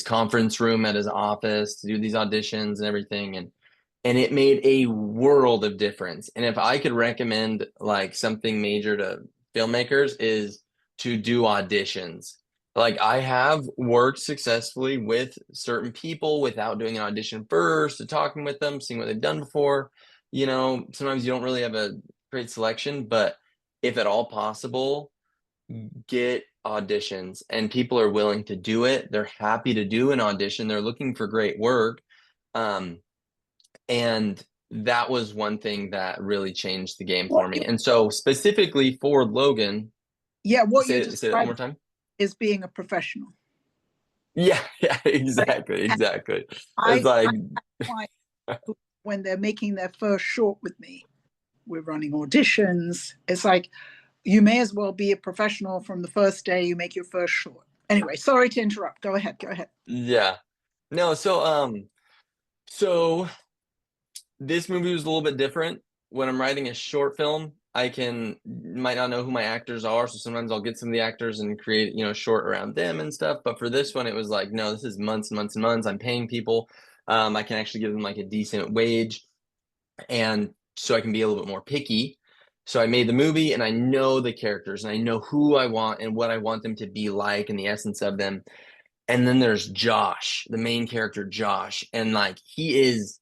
conference room at his office to do these auditions and everything, and it made a world of difference. And if I could recommend like something major to filmmakers, is to do auditions. Like, I have worked successfully with certain people without doing an audition first, and talking with them, seeing what they've done before. Sometimes you don't really have a great selection, but if at all possible, get auditions, and people are willing to do it. They're happy to do an audition. They're looking for great work. Um, and that was one thing that really changed the game for me. And so specifically for Logan, What you say that one more described time. is being a professional. Yeah, exactly. It's like, When they're making their first short with me, we're running auditions. It's like, you may as well be a professional from the first day you make your first short. Anyway, sorry to interrupt. Go ahead. yeah. No, so this movie was a little bit different. When I'm writing a short film, I can might not know who my actors are, so sometimes I'll get some of the actors and create, short around them and stuff. But for this one, it was like, no, this is months and months and months. I'm paying people. I can actually give them like a decent wage, and so I can be a little bit more picky. So I made the movie, and I know the characters, and I know who I want and what I want them to be like, and the essence of them. And then there's Josh, the main character, Josh, and like he is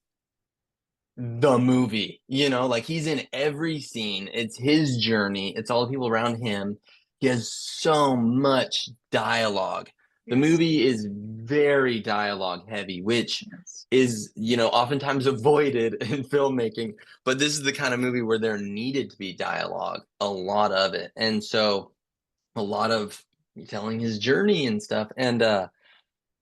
the movie, like he's in every scene. It's his journey. It's all the people around him. He has so much dialogue. The Yes. movie is very dialogue heavy, which Yes. is, oftentimes avoided in filmmaking. But this is the kind of movie where there needed to be dialogue, a lot of it. And so a lot of telling his journey and stuff. And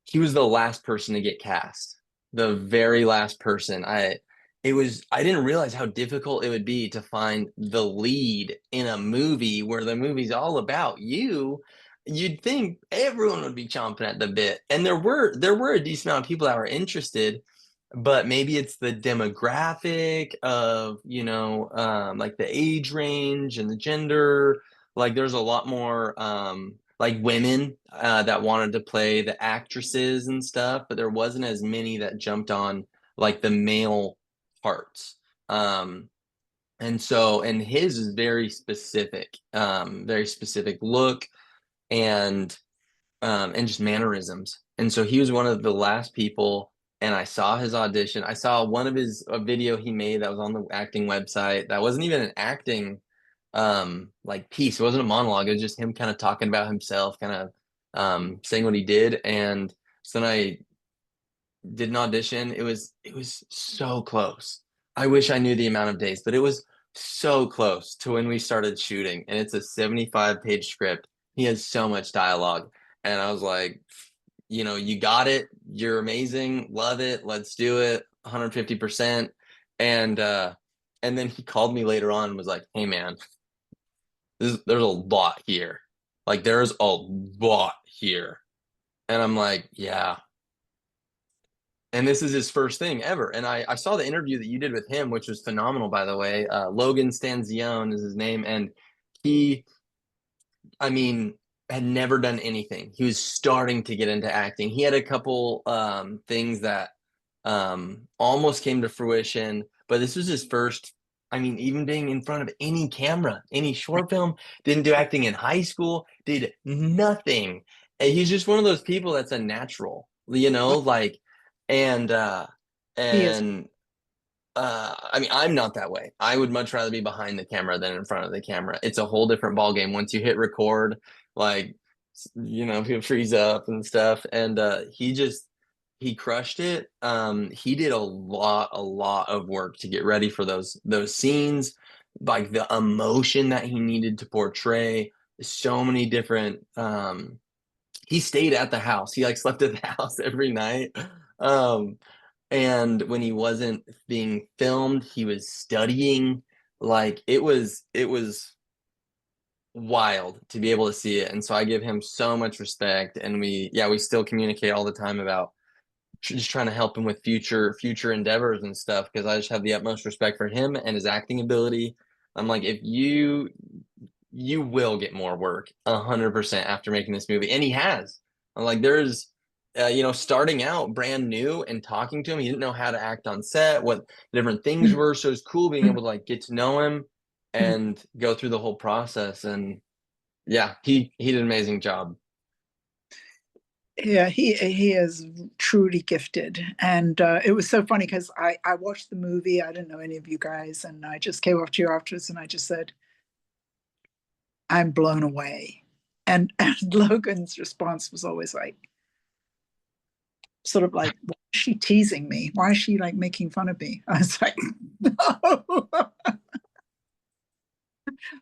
he was the last person to get cast, the very last person. I didn't realize how difficult it would be to find the lead in a movie where the movie's all about you. You'd think everyone would be chomping at the bit, and there were a decent amount of people that were interested, but maybe it's the demographic of, like the age range and the gender. Like there's a lot more like women that wanted to play the actresses and stuff, but there wasn't as many that jumped on like the male parts. And his is very specific look and just mannerisms. And so he was one of the last people, and I saw his audition. I saw one of a video he made that was on the acting website. That wasn't even an acting like piece. It wasn't a monologue. It was just him kind of talking about himself, kind of saying what he did. And so then I did an audition. It was so close. I wish I knew the amount of days, but it was so close to when we started shooting. And it's a 75-page script. He has so much dialogue. And I was like, you got it. You're amazing. Love it. Let's do it. 150%. And then he called me later on and was like, hey man, there's a lot here. Like there's a lot here. And I'm like, yeah. And this is his first thing ever. And I saw the interview that you did with him, which was phenomenal, by the way. Logan Stanzione is his name. And he, I mean, had never done anything. He was starting to get into acting. He had a couple things that almost came to fruition, but this was his first. I mean, even being in front of any camera, any short film, didn't do acting in high school, did nothing. And he's just one of those people that's a natural, like, and He is. and I mean, I'm not that way. I would much rather be behind the camera than in front of the camera. It's a whole different ball game once you hit record. Like, people freeze up and stuff. And he crushed it. He did a lot of work to get ready for those scenes, like the emotion that he needed to portray. So many different. He stayed at the house. He like slept at the house every night. Um, and when he wasn't being filmed, he was studying. Like it was wild to be able to see it. And so I give him so much respect, and we still communicate all the time about just trying to help him with future endeavors and stuff, because I just have the utmost respect for him and his acting ability. I'm like, if you will get more work 100% after making this movie, and he has. I'm like, there's starting out brand new and talking to him, he didn't know how to act on set, what different things were. So it's cool being able to like get to know him and go through the whole process. And yeah, he did an amazing job. Yeah, he is truly gifted. And it was so funny because I watched the movie. I didn't know any of you guys, and I just came up to you afterwards and I just said, I'm blown away. And Logan's response was always like, sort of like, why is she teasing me? Why is she like making fun of me? I was like, no.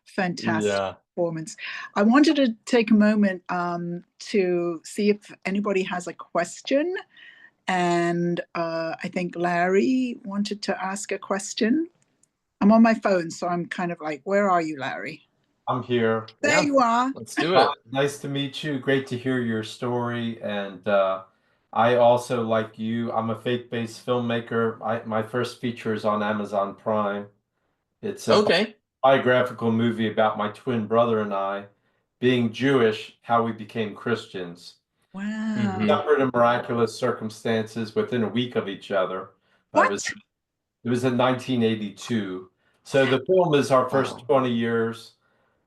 Fantastic Yeah. performance. I wanted to take a moment to see if anybody has a question. And I think Larry wanted to ask a question. I'm on my phone, so I'm kind of like, where are you, Larry? I'm here. There Yeah. you are. Let's do it. Nice to meet you. Great to hear your story. And I also, like you, I'm a faith-based filmmaker. My first feature is on Amazon Prime. It's about Okay. biographical movie about my twin brother and I being Jewish, how we became Christians. Wow. Mhm. Separate and miraculous circumstances within a week of each other. What? It was in 1982. So the film is our first Wow. 20 years.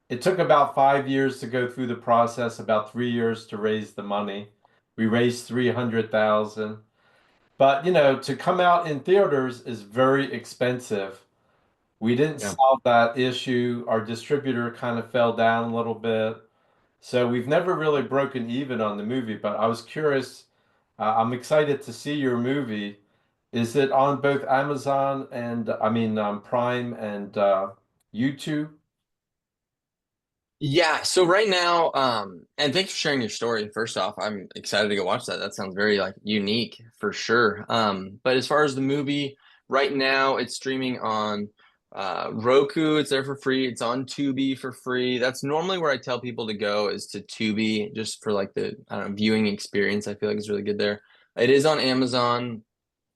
It took about 5 years to go through the process, about 3 years to raise the money. We raised 300,000. But to come out in theaters is very expensive. We didn't Yeah. solve that issue. Our distributor kind of fell down a little bit. So we've never really broken even on the movie, but I was curious. I'm excited to see your movie. Is it on both Amazon and, Prime and YouTube? Yeah, so right now, and thanks for sharing your story. First off, I'm excited to go watch that. That sounds very like unique for sure. But as far as the movie, right now it's streaming on Roku. It's there for free. It's on Tubi for free. That's normally where I tell people to go is to Tubi, just for like the, I don't know, viewing experience. I feel like it's really good there. It is on Amazon.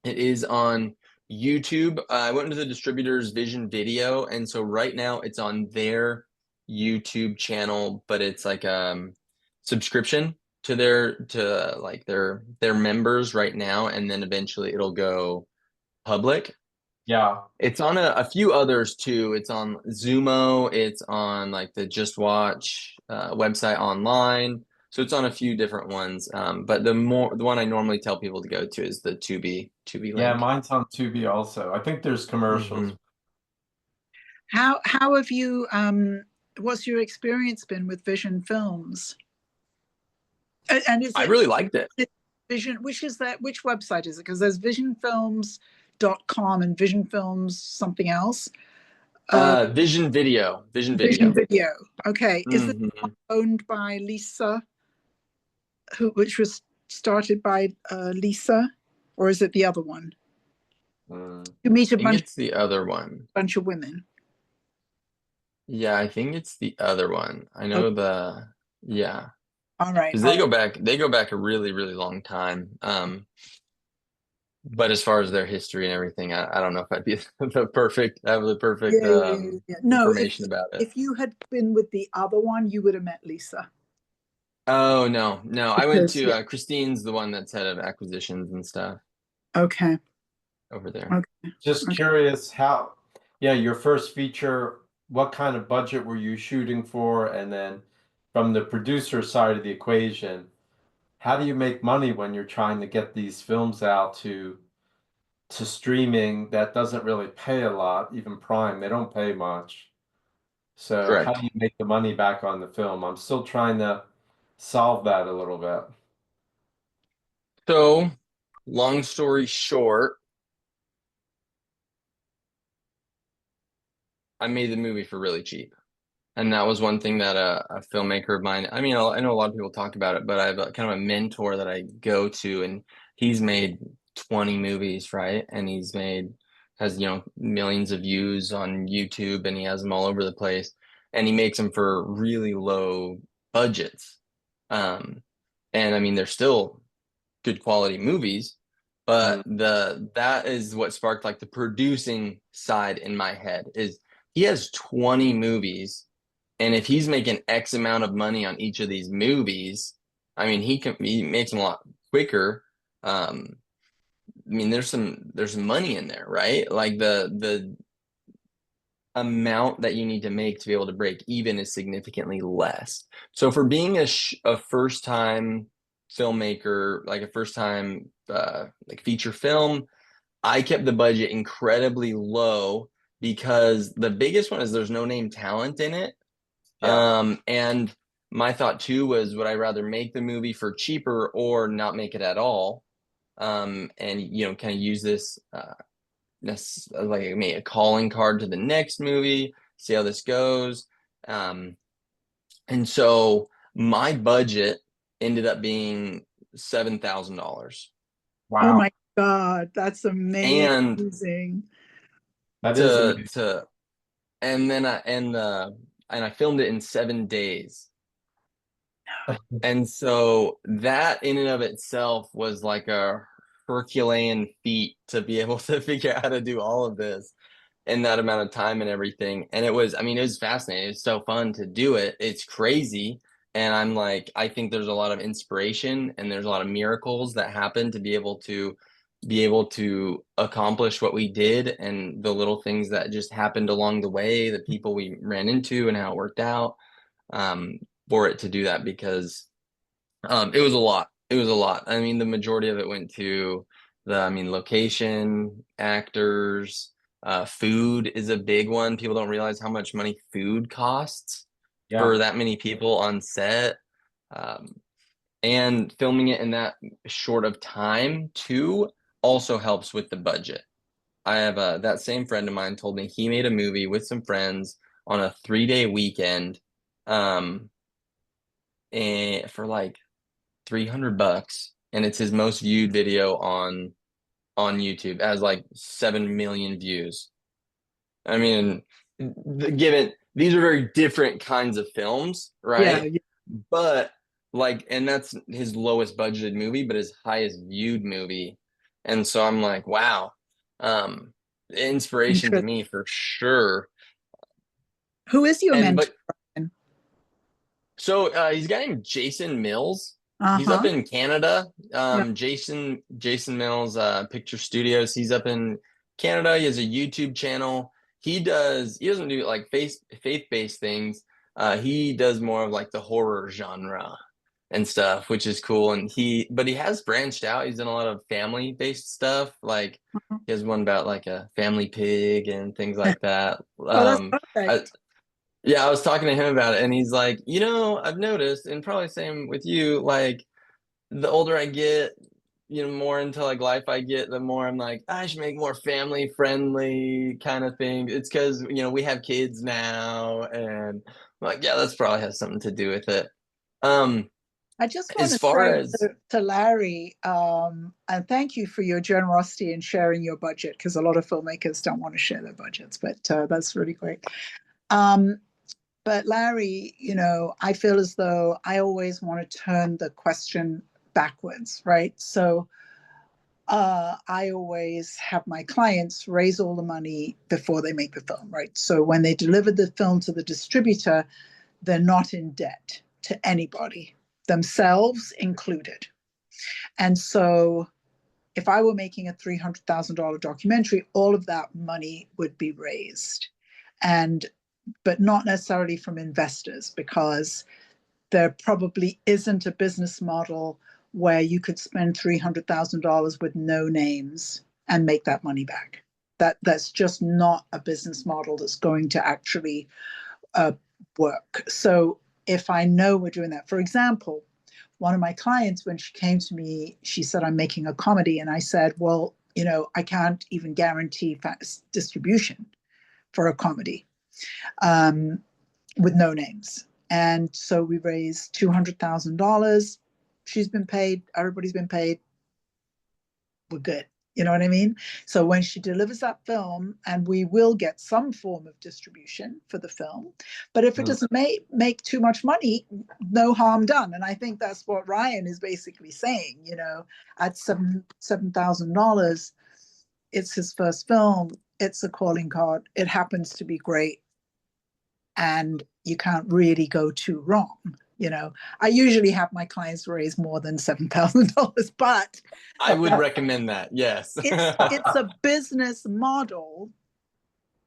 It is on YouTube. I went into the distributor's Vision Video, and so right now it's on their YouTube channel, but it's like subscription to their members right now, and then eventually it'll go public. Yeah. It's on a few others too. It's on Zumo. It's on like the Just Watch website online. So it's on a few different ones. But the one I normally tell people to go to is the Tubi Yeah, link. mine's on Tubi also. I think there's commercials. Mhm. How have you what's your experience been with Vision Films? And is I it really liked it. Vision, which website is it? Because there's visionfilms.com and Vision Films something else. Vision Video. Vision Vision Video. Video. Okay. Is it Mhm. owned by Lisa, which was started by Lisa, or is it the other one? Mm. You meet a I think it's the other one. bunch of women. Yeah, I think it's the other one. I know yeah. All right. Because they go back a really, really long time. But as far as their history and everything, I don't know if I'd be have the perfect No, information about it. if you had been with the other one, you would have met Lisa. Oh no, I went Because, to Christine's the one that's head of acquisitions and stuff Okay. over there. Okay. Just curious your first feature, what kind of budget were you shooting for? And then from the producer side of the equation, how do you make money when you're trying to get these films out to streaming that doesn't really pay a lot, even Prime, they don't pay much. So how do Correct. you make the money back on the film? I'm still trying to solve that a little bit. So, long story short, I made the movie for really cheap. And that was one thing that a filmmaker of mine, I mean, I know a lot of people talk about it, but I have kind of a mentor that I go to, and he's made 20 movies, right? And has, millions of views on YouTube, and he has them all over the place. And he makes them for really low budgets. Um, and I mean, they're still good quality movies, but that is what sparked like the producing side in my head is he has 20 movies, and if he's making X amount of money on each of these movies, I mean he makes them a lot quicker. I mean there's some money in there, right? Like the amount that you need to make to be able to break even is significantly less. So for being a first time filmmaker, like a first time like feature film, I kept the budget incredibly low because the biggest one is there's no name talent in it. And my thought too was, would I rather make the movie for cheaper or not make it at all? And kind of use this like a calling card to the next movie, see how this goes. And so my budget ended up being $7,000. Oh Wow. my God, that's And amazing. That is amazing. and I filmed it in 7 days. And so that in and of itself was like a Herculean feat to be able to figure out how to do all of this. in that amount of time and everything. And it was, I mean, it was fascinating. It's so fun to do it. It's crazy. And I'm like, I think there's a lot of inspiration and there's a lot of miracles that happen to be able to accomplish what we did, and the little things that just happened along the way, the people we ran into and how it worked out, for it to do that, because it was a lot. It was a lot. I mean, the majority of it went to location, actors, food is a big one. People don't realize how much money food costs for that many people on set. And filming it in that short of time too also helps with the budget. I have that same friend of mine told me he made a movie with some friends on a 3-day weekend, and for like $300, and it's his most viewed video on YouTube, as like 7 million views. I mean, given these are very different kinds of films, right? Yeah. But like, and that's his lowest budgeted movie, but his highest viewed movie. And so I'm like, wow, inspiration to me for sure. Who is your mentor? So he's a guy named Jason Mills. He's Uh-huh. up in Canada. Yeah. Jason Mills Picture Studios. He's up in Canada. He has a YouTube channel. He doesn't do like faith-based things. He does more of like the horror genre and stuff, which is cool. And he has branched out. He's done a lot of family-based stuff. Like he has one about like a family pig and things like that. Oh, that's perfect. Yeah, I was talking to him about it, and he's like, I've noticed, and probably same with you, like the older I get, more into like life I get, the more I'm like, I should make more family friendly kind of thing. It's because, we have kids now, and I'm like, yeah, that's probably has something to do with it. I just want As to far say as to Larry, and thank you for your generosity in sharing your budget, because a lot of filmmakers don't want to share their budgets, but that's really great. But Larry, I feel as though I always want to turn the question backwards, right? So I always have my clients raise all the money before they make the film, right? So when they deliver the film to the distributor, they're not in debt to anybody, themselves included. And so if I were making a $300,000 documentary, all of that money would be raised. But not necessarily from investors, because there probably isn't a business model where you could spend $300,000 with no names and make that money back. That's just not a business model that's going to actually work. So if I know we're doing that, for example, one of my clients, when she came to me, she said, I'm making a comedy. And I said, well, I can't even guarantee distribution for a comedy with no names. And so we raised $200,000. She's been paid. Everybody's been paid. We're good. You know what I mean? So when she delivers that film, and we will get some form of distribution for the film, but if it doesn't make too much money, no harm done. And I think that's what Ryan is basically saying. At $7,000, it's his first film. It's a calling card. It happens to be great. And you can't really go too wrong. I usually have my clients raise more than $7,000, but I would recommend that. Yes. it's a business model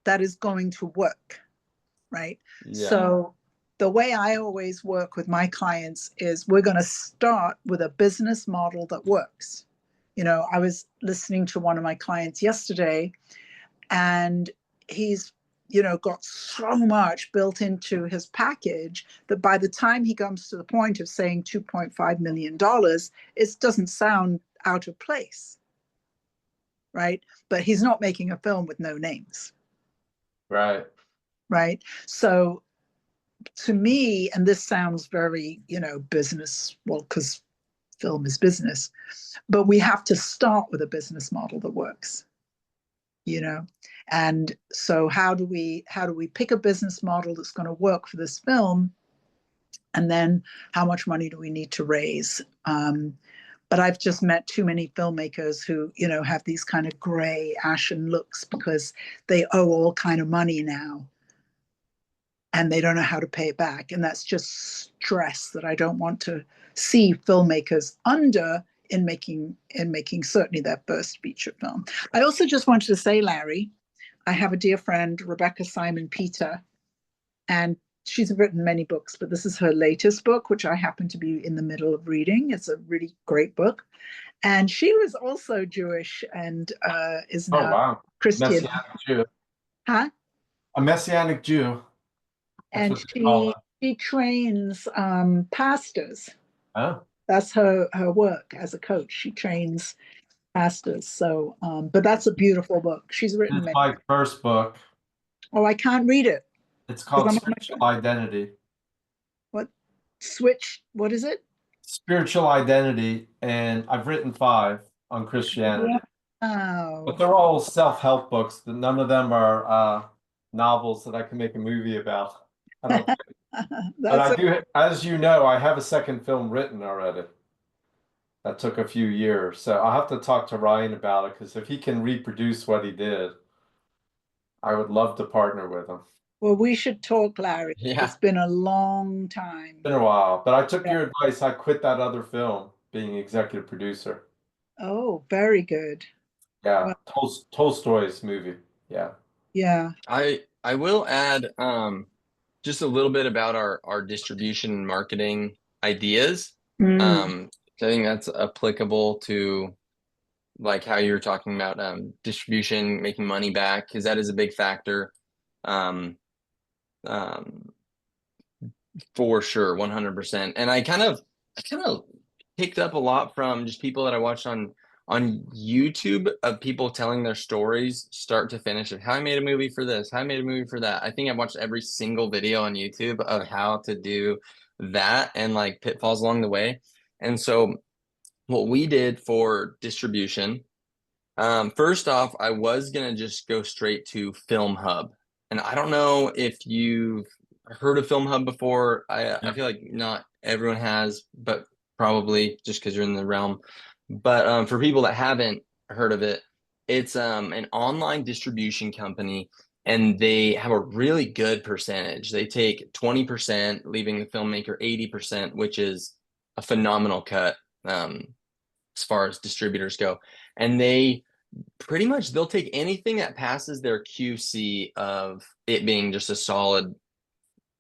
that is going to work, right? Yeah. So the way I always work with my clients is we're going to start with a business model that works. I was listening to one of my clients yesterday, and he's got so much built into his package that by the time he comes to the point of saying $2.5 million, it doesn't sound out of place, right? But he's not making a film with no names. Right. Right. So to me, and this sounds very, business, well, because film is business, but we have to start with a business model that works. And so how do we pick a business model that's going to work for this film, and then how much money do we need to raise? But I've just met too many filmmakers who, have these kind of gray, ashen looks because they owe all kind of money now and they don't know how to pay it back. And that's just stress that I don't want to see filmmakers under in making certainly their first feature film. I also just wanted to say, Larry, I have a dear friend, Rebecca Simon Peter, and she's written many books, but this is her latest book, which I happen to be in the middle of reading. It's a really great book. And she was also Jewish and is Oh, now wow. Christian. Messianic Jew. Huh? A Messianic Jew. That's And what they call she trains pastors. it. Oh. That's her work as a coach. She trains pastors. So, but that's a beautiful book. She's written It's many. my first book. Oh, I can't read it. It's called I'm on my Spiritual Identity. What is it? Spiritual Identity, and I've written 5 on Christianity. Oh, But they're all self-help books. None of them are novels that I can make a movie about. I don't think. But I do, as you know, I have a second film written already. That took a few years. So I'll have to talk to Ryan about it, because if he can reproduce what he did, I would love to partner with him. well, we should talk, Larry. Yeah. It's been a long time. It's been a while, but I took your advice. I quit that other film, being executive producer. Oh, very good. Yeah, Tolstoy's movie. Yeah. Yeah. I will add just a little bit about our distribution and marketing ideas. I think that's applicable to like how you were talking about distribution, making money back, because that is a big factor. For sure, 100%. And I kind of picked up a lot from just people that I watched on YouTube, of people telling their stories start to finish of how I made a movie for this, how I made a movie for that. I think I've watched every single video on YouTube of how to do that and like pitfalls along the way. And so what we did for distribution, first off, I was gonna just go straight to Film Hub. And I don't know if you've heard of Film Hub before. I feel like not everyone has, but probably just because you're in the realm. But for people that haven't heard of it, it's an online distribution company, and they have a really good percentage. They take 20%, leaving the filmmaker 80%, which is a phenomenal cut as far as distributors go. And they pretty much, they'll take anything that passes their QC of it being just a solid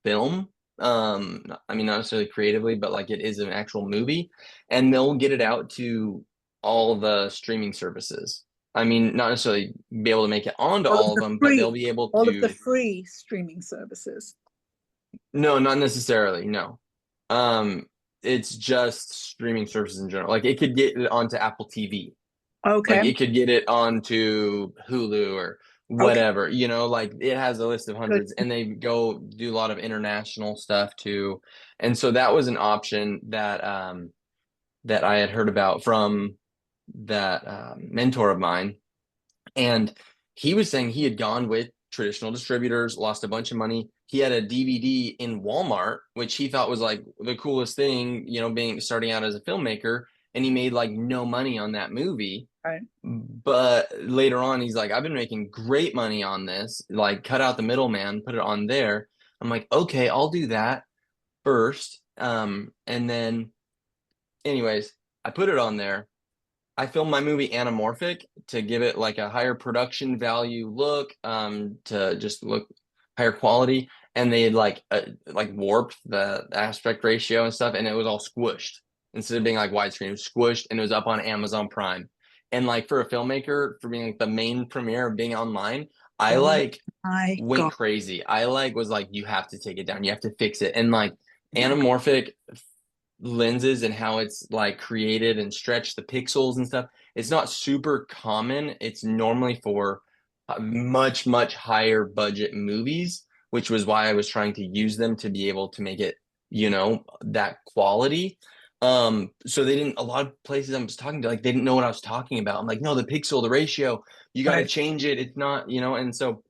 film. I mean, not necessarily creatively, but like it is an actual movie, and they'll get it out to all the streaming services. I mean, not necessarily be able to make it onto all of them, but they'll be able to. All of the free streaming services. No, not necessarily. No. It's just streaming services in general. Like it could get it onto Apple TV. Okay. Like it could get it onto Hulu or whatever, like it has a list of hundreds. And they go do a lot of international stuff too. And so that was an option that that I had heard about from that mentor of mine. And he was saying he had gone with traditional distributors, lost a bunch of money. He had a DVD in Walmart, which he thought was like the coolest thing, starting out as a filmmaker, and he made like no money on that movie. Right. But later on, he's like, I've been making great money on this, like cut out the middleman, put it on there. I'm like, okay, I'll do that first. And then anyways, I put it on there. I filmed my movie anamorphic to give it like a higher production value look, to just look higher quality. And they had like warped the aspect ratio and stuff, and it was all squished instead of being like widescreen. It was squished, and it was up on Amazon Prime. And like for a filmmaker, for being like the main premiere of being online, I went crazy. I was like, you have to take it down. You have to fix it. And like anamorphic lenses and how it's like created and stretched the pixels and stuff, it's not super common. It's normally for much, much higher budget movies, which was why I was trying to use them to be able to make it, that quality. So they didn't, a lot of places I was talking to, like, they didn't know what I was talking about. I'm like, no, the ratio, you got to change it. It's not, and so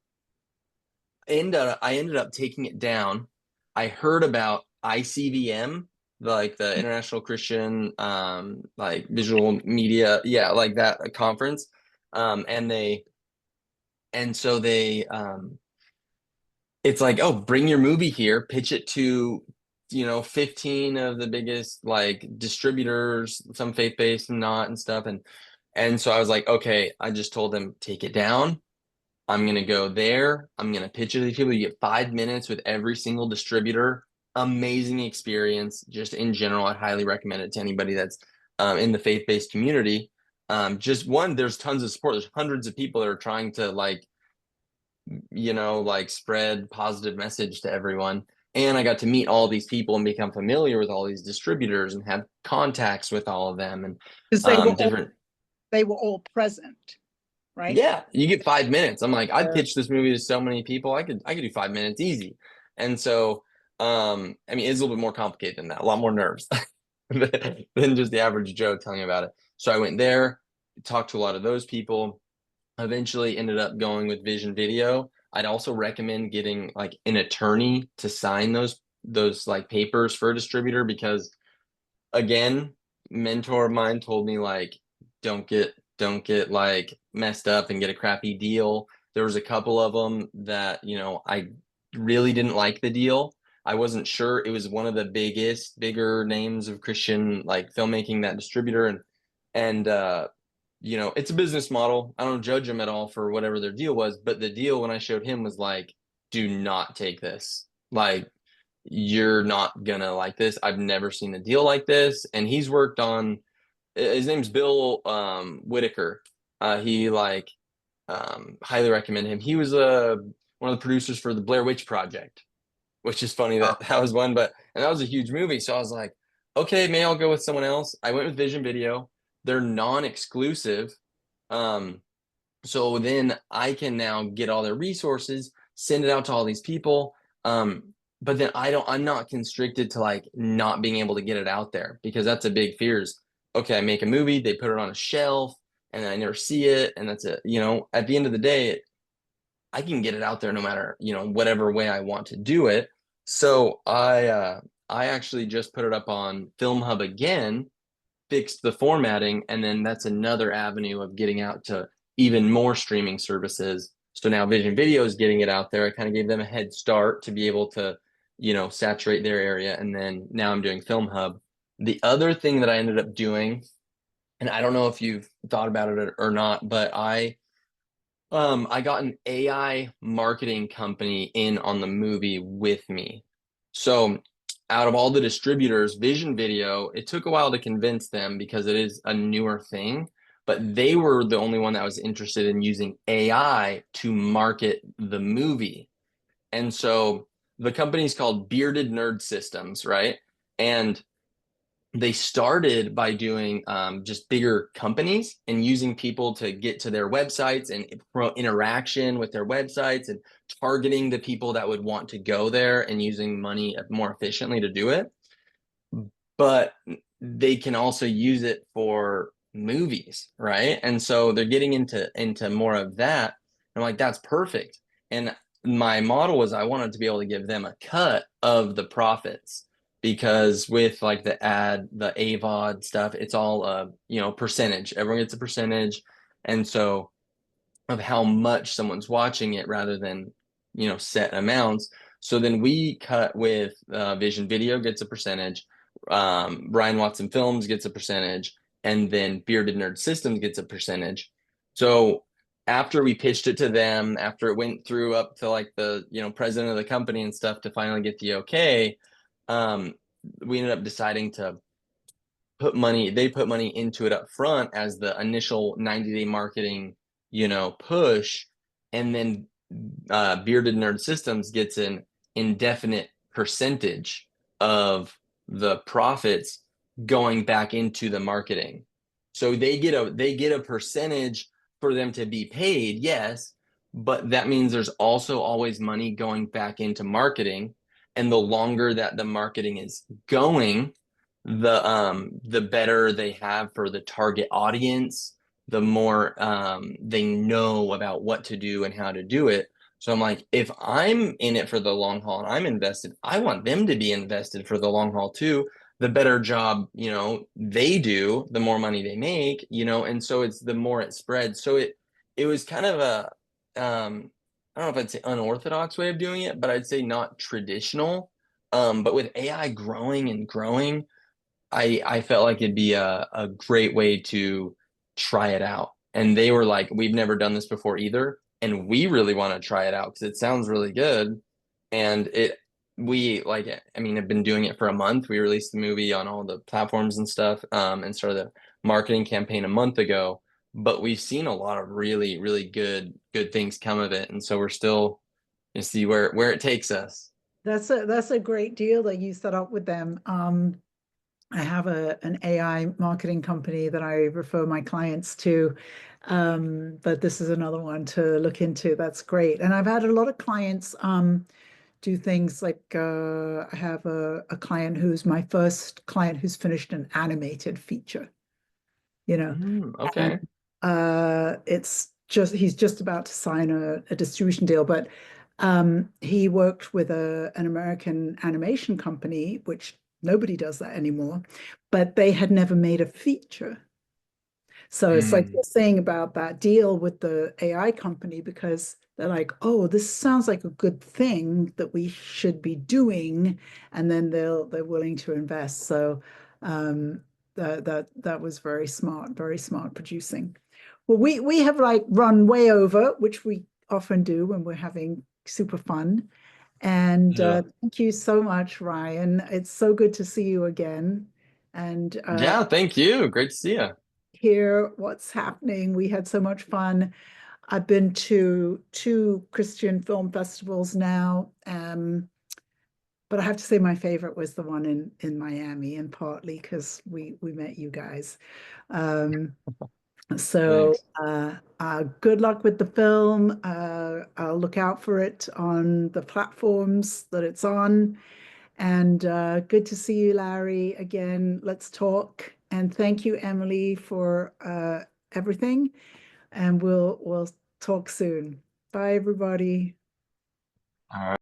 I ended up taking it down. I heard about ICVM, like the International Christian like visual media, yeah, like that conference. And so they it's like, oh, bring your movie here, pitch it to 15 of the biggest like distributors, some faith-based and not and stuff. And so I was like, okay, I just told them, take it down. I'm gonna go there. I'm gonna pitch it to these people. You get 5 minutes with every single distributor. Amazing experience. Just in general, I'd highly recommend it to anybody that's in the faith-based community. Just one, there's tons of support. There's hundreds of people that are trying to like spread positive message to everyone. And I got to meet all these people and become familiar with all these distributors and have contacts with all of them and Because they were all present, right? yeah, you get 5 minutes. I'm like, I'd pitch this movie to so many people. I could do 5 minutes easy. And so, I mean, it's a little bit more complicated than that, a lot more nerves than just the average Joe telling me about it. So I went there, talked to a lot of those people, eventually ended up going with Vision Video. I'd also recommend getting like an attorney to sign those like papers for a distributor, because again, mentor of mine told me like, don't get like messed up and get a crappy deal. There was a couple of them that, I really didn't like the deal. I wasn't sure. It was one of the bigger names of Christian like filmmaking, that distributor. And it's a business model. I don't judge them at all for whatever their deal was, but the deal when I showed him was like, do not take this. Like, you're not gonna like this. I've never seen a deal like this. And he's worked on, his name's Bill Whitaker. He like highly recommend him. He was one of the producers for the Blair Witch Project, which is funny that was one, and that was a huge movie. So I was like, okay, maybe I'll go with someone else. I went with Vision Video. They're non-exclusive. So then I can now get all their resources, send it out to all these people. But then I'm not constricted to like not being able to get it out there, because that's a big fear is, okay, I make a movie, they put it on a shelf and then I never see it. And that's it. At the end of the day, I can get it out there no matter, whatever way I want to do it. So I actually just put it up on Film Hub again, fixed the formatting, and then that's another avenue of getting out to even more streaming services. So now Vision Video is getting it out there. I kind of gave them a head start to be able to, saturate their area. And then now I'm doing Film Hub. The other thing that I ended up doing, and I don't know if you've thought about it or not, but I got an AI marketing company in on the movie with me. So out of all the distributors, Vision Video, it took a while to convince them because it is a newer thing, but they were the only one that was interested in using AI to market the movie. And so the company's called Bearded Nerd Systems, right? And they started by doing just bigger companies and using people to get to their websites and interaction with their websites and targeting the people that would want to go there and using money more efficiently to do it. But they can also use it for movies, right? And so they're getting into more of that. I'm like, that's perfect. And my model was I wanted to be able to give them a cut of the profits, because with like the AVOD stuff, it's all percentage. Everyone gets a percentage, and so of how much someone's watching it rather than set amounts. So then we cut with Vision Video gets a percentage, Brian Watson Films gets a percentage, and then Bearded Nerd Systems gets a percentage. So after we pitched it to them, after it went through up to like the president of the company and stuff to finally get the okay, we ended up deciding to they put money into it up front as the initial 90-day marketing, push. And then Bearded Nerd Systems gets an indefinite percentage of the profits going back into the marketing. So they get a percentage for them to be paid, yes, but that means there's also always money going back into marketing. And the longer that the marketing is going, the better they have for the target audience, the more they know about what to do and how to do it. So I'm like, if I'm in it for the long haul and I'm invested, I want them to be invested for the long haul too. the better job, you know, they do, the more money they make, you know, and so it's the more it spreads. So it was kind of a I don't know if I'd say unorthodox way of doing it, but I'd say not traditional. But with AI growing and growing, I felt like it'd be a great way to try it out. And they were like, we've never done this before either, and we really want to try it out because it sounds really good. And we like, I mean, have been doing it for a month. We released the movie on all the platforms and stuff, and started the marketing campaign a month ago. But we've seen a lot of really, really good things come of it, and so we're still to see where it takes us. That's a great deal that you set up with them. I have an AI marketing company that I refer my clients to, but this is another one to look into. That's great. And I've had a lot of clients do things like I have a client who's my first client who's finished an animated feature, you know. Okay. He's just about to sign a distribution deal, but he worked with an American animation company, which nobody does that anymore, but they had never made a feature. So it's like you're saying about that deal with the AI company, because they're like, oh, this sounds like a good thing that we should be doing, and then they're willing to invest. So that was very smart producing. Well, we have like run way over, which we often do when we're having super fun. And Yeah. thank you so much, Ryan. It's so good to see you again. And Yeah, thank you. Great to see you. hear what's happening. We had so much fun. I've been to 2 Christian film festivals now. But I have to say my favorite was the one in Miami, and partly because we met you guys. So Thanks. good luck with the film. I'll look out for it on the platforms that it's on. And good to see you, Larry. Again, let's talk. And thank you, Emily, for everything. And we'll talk soon. Bye, everybody. All right.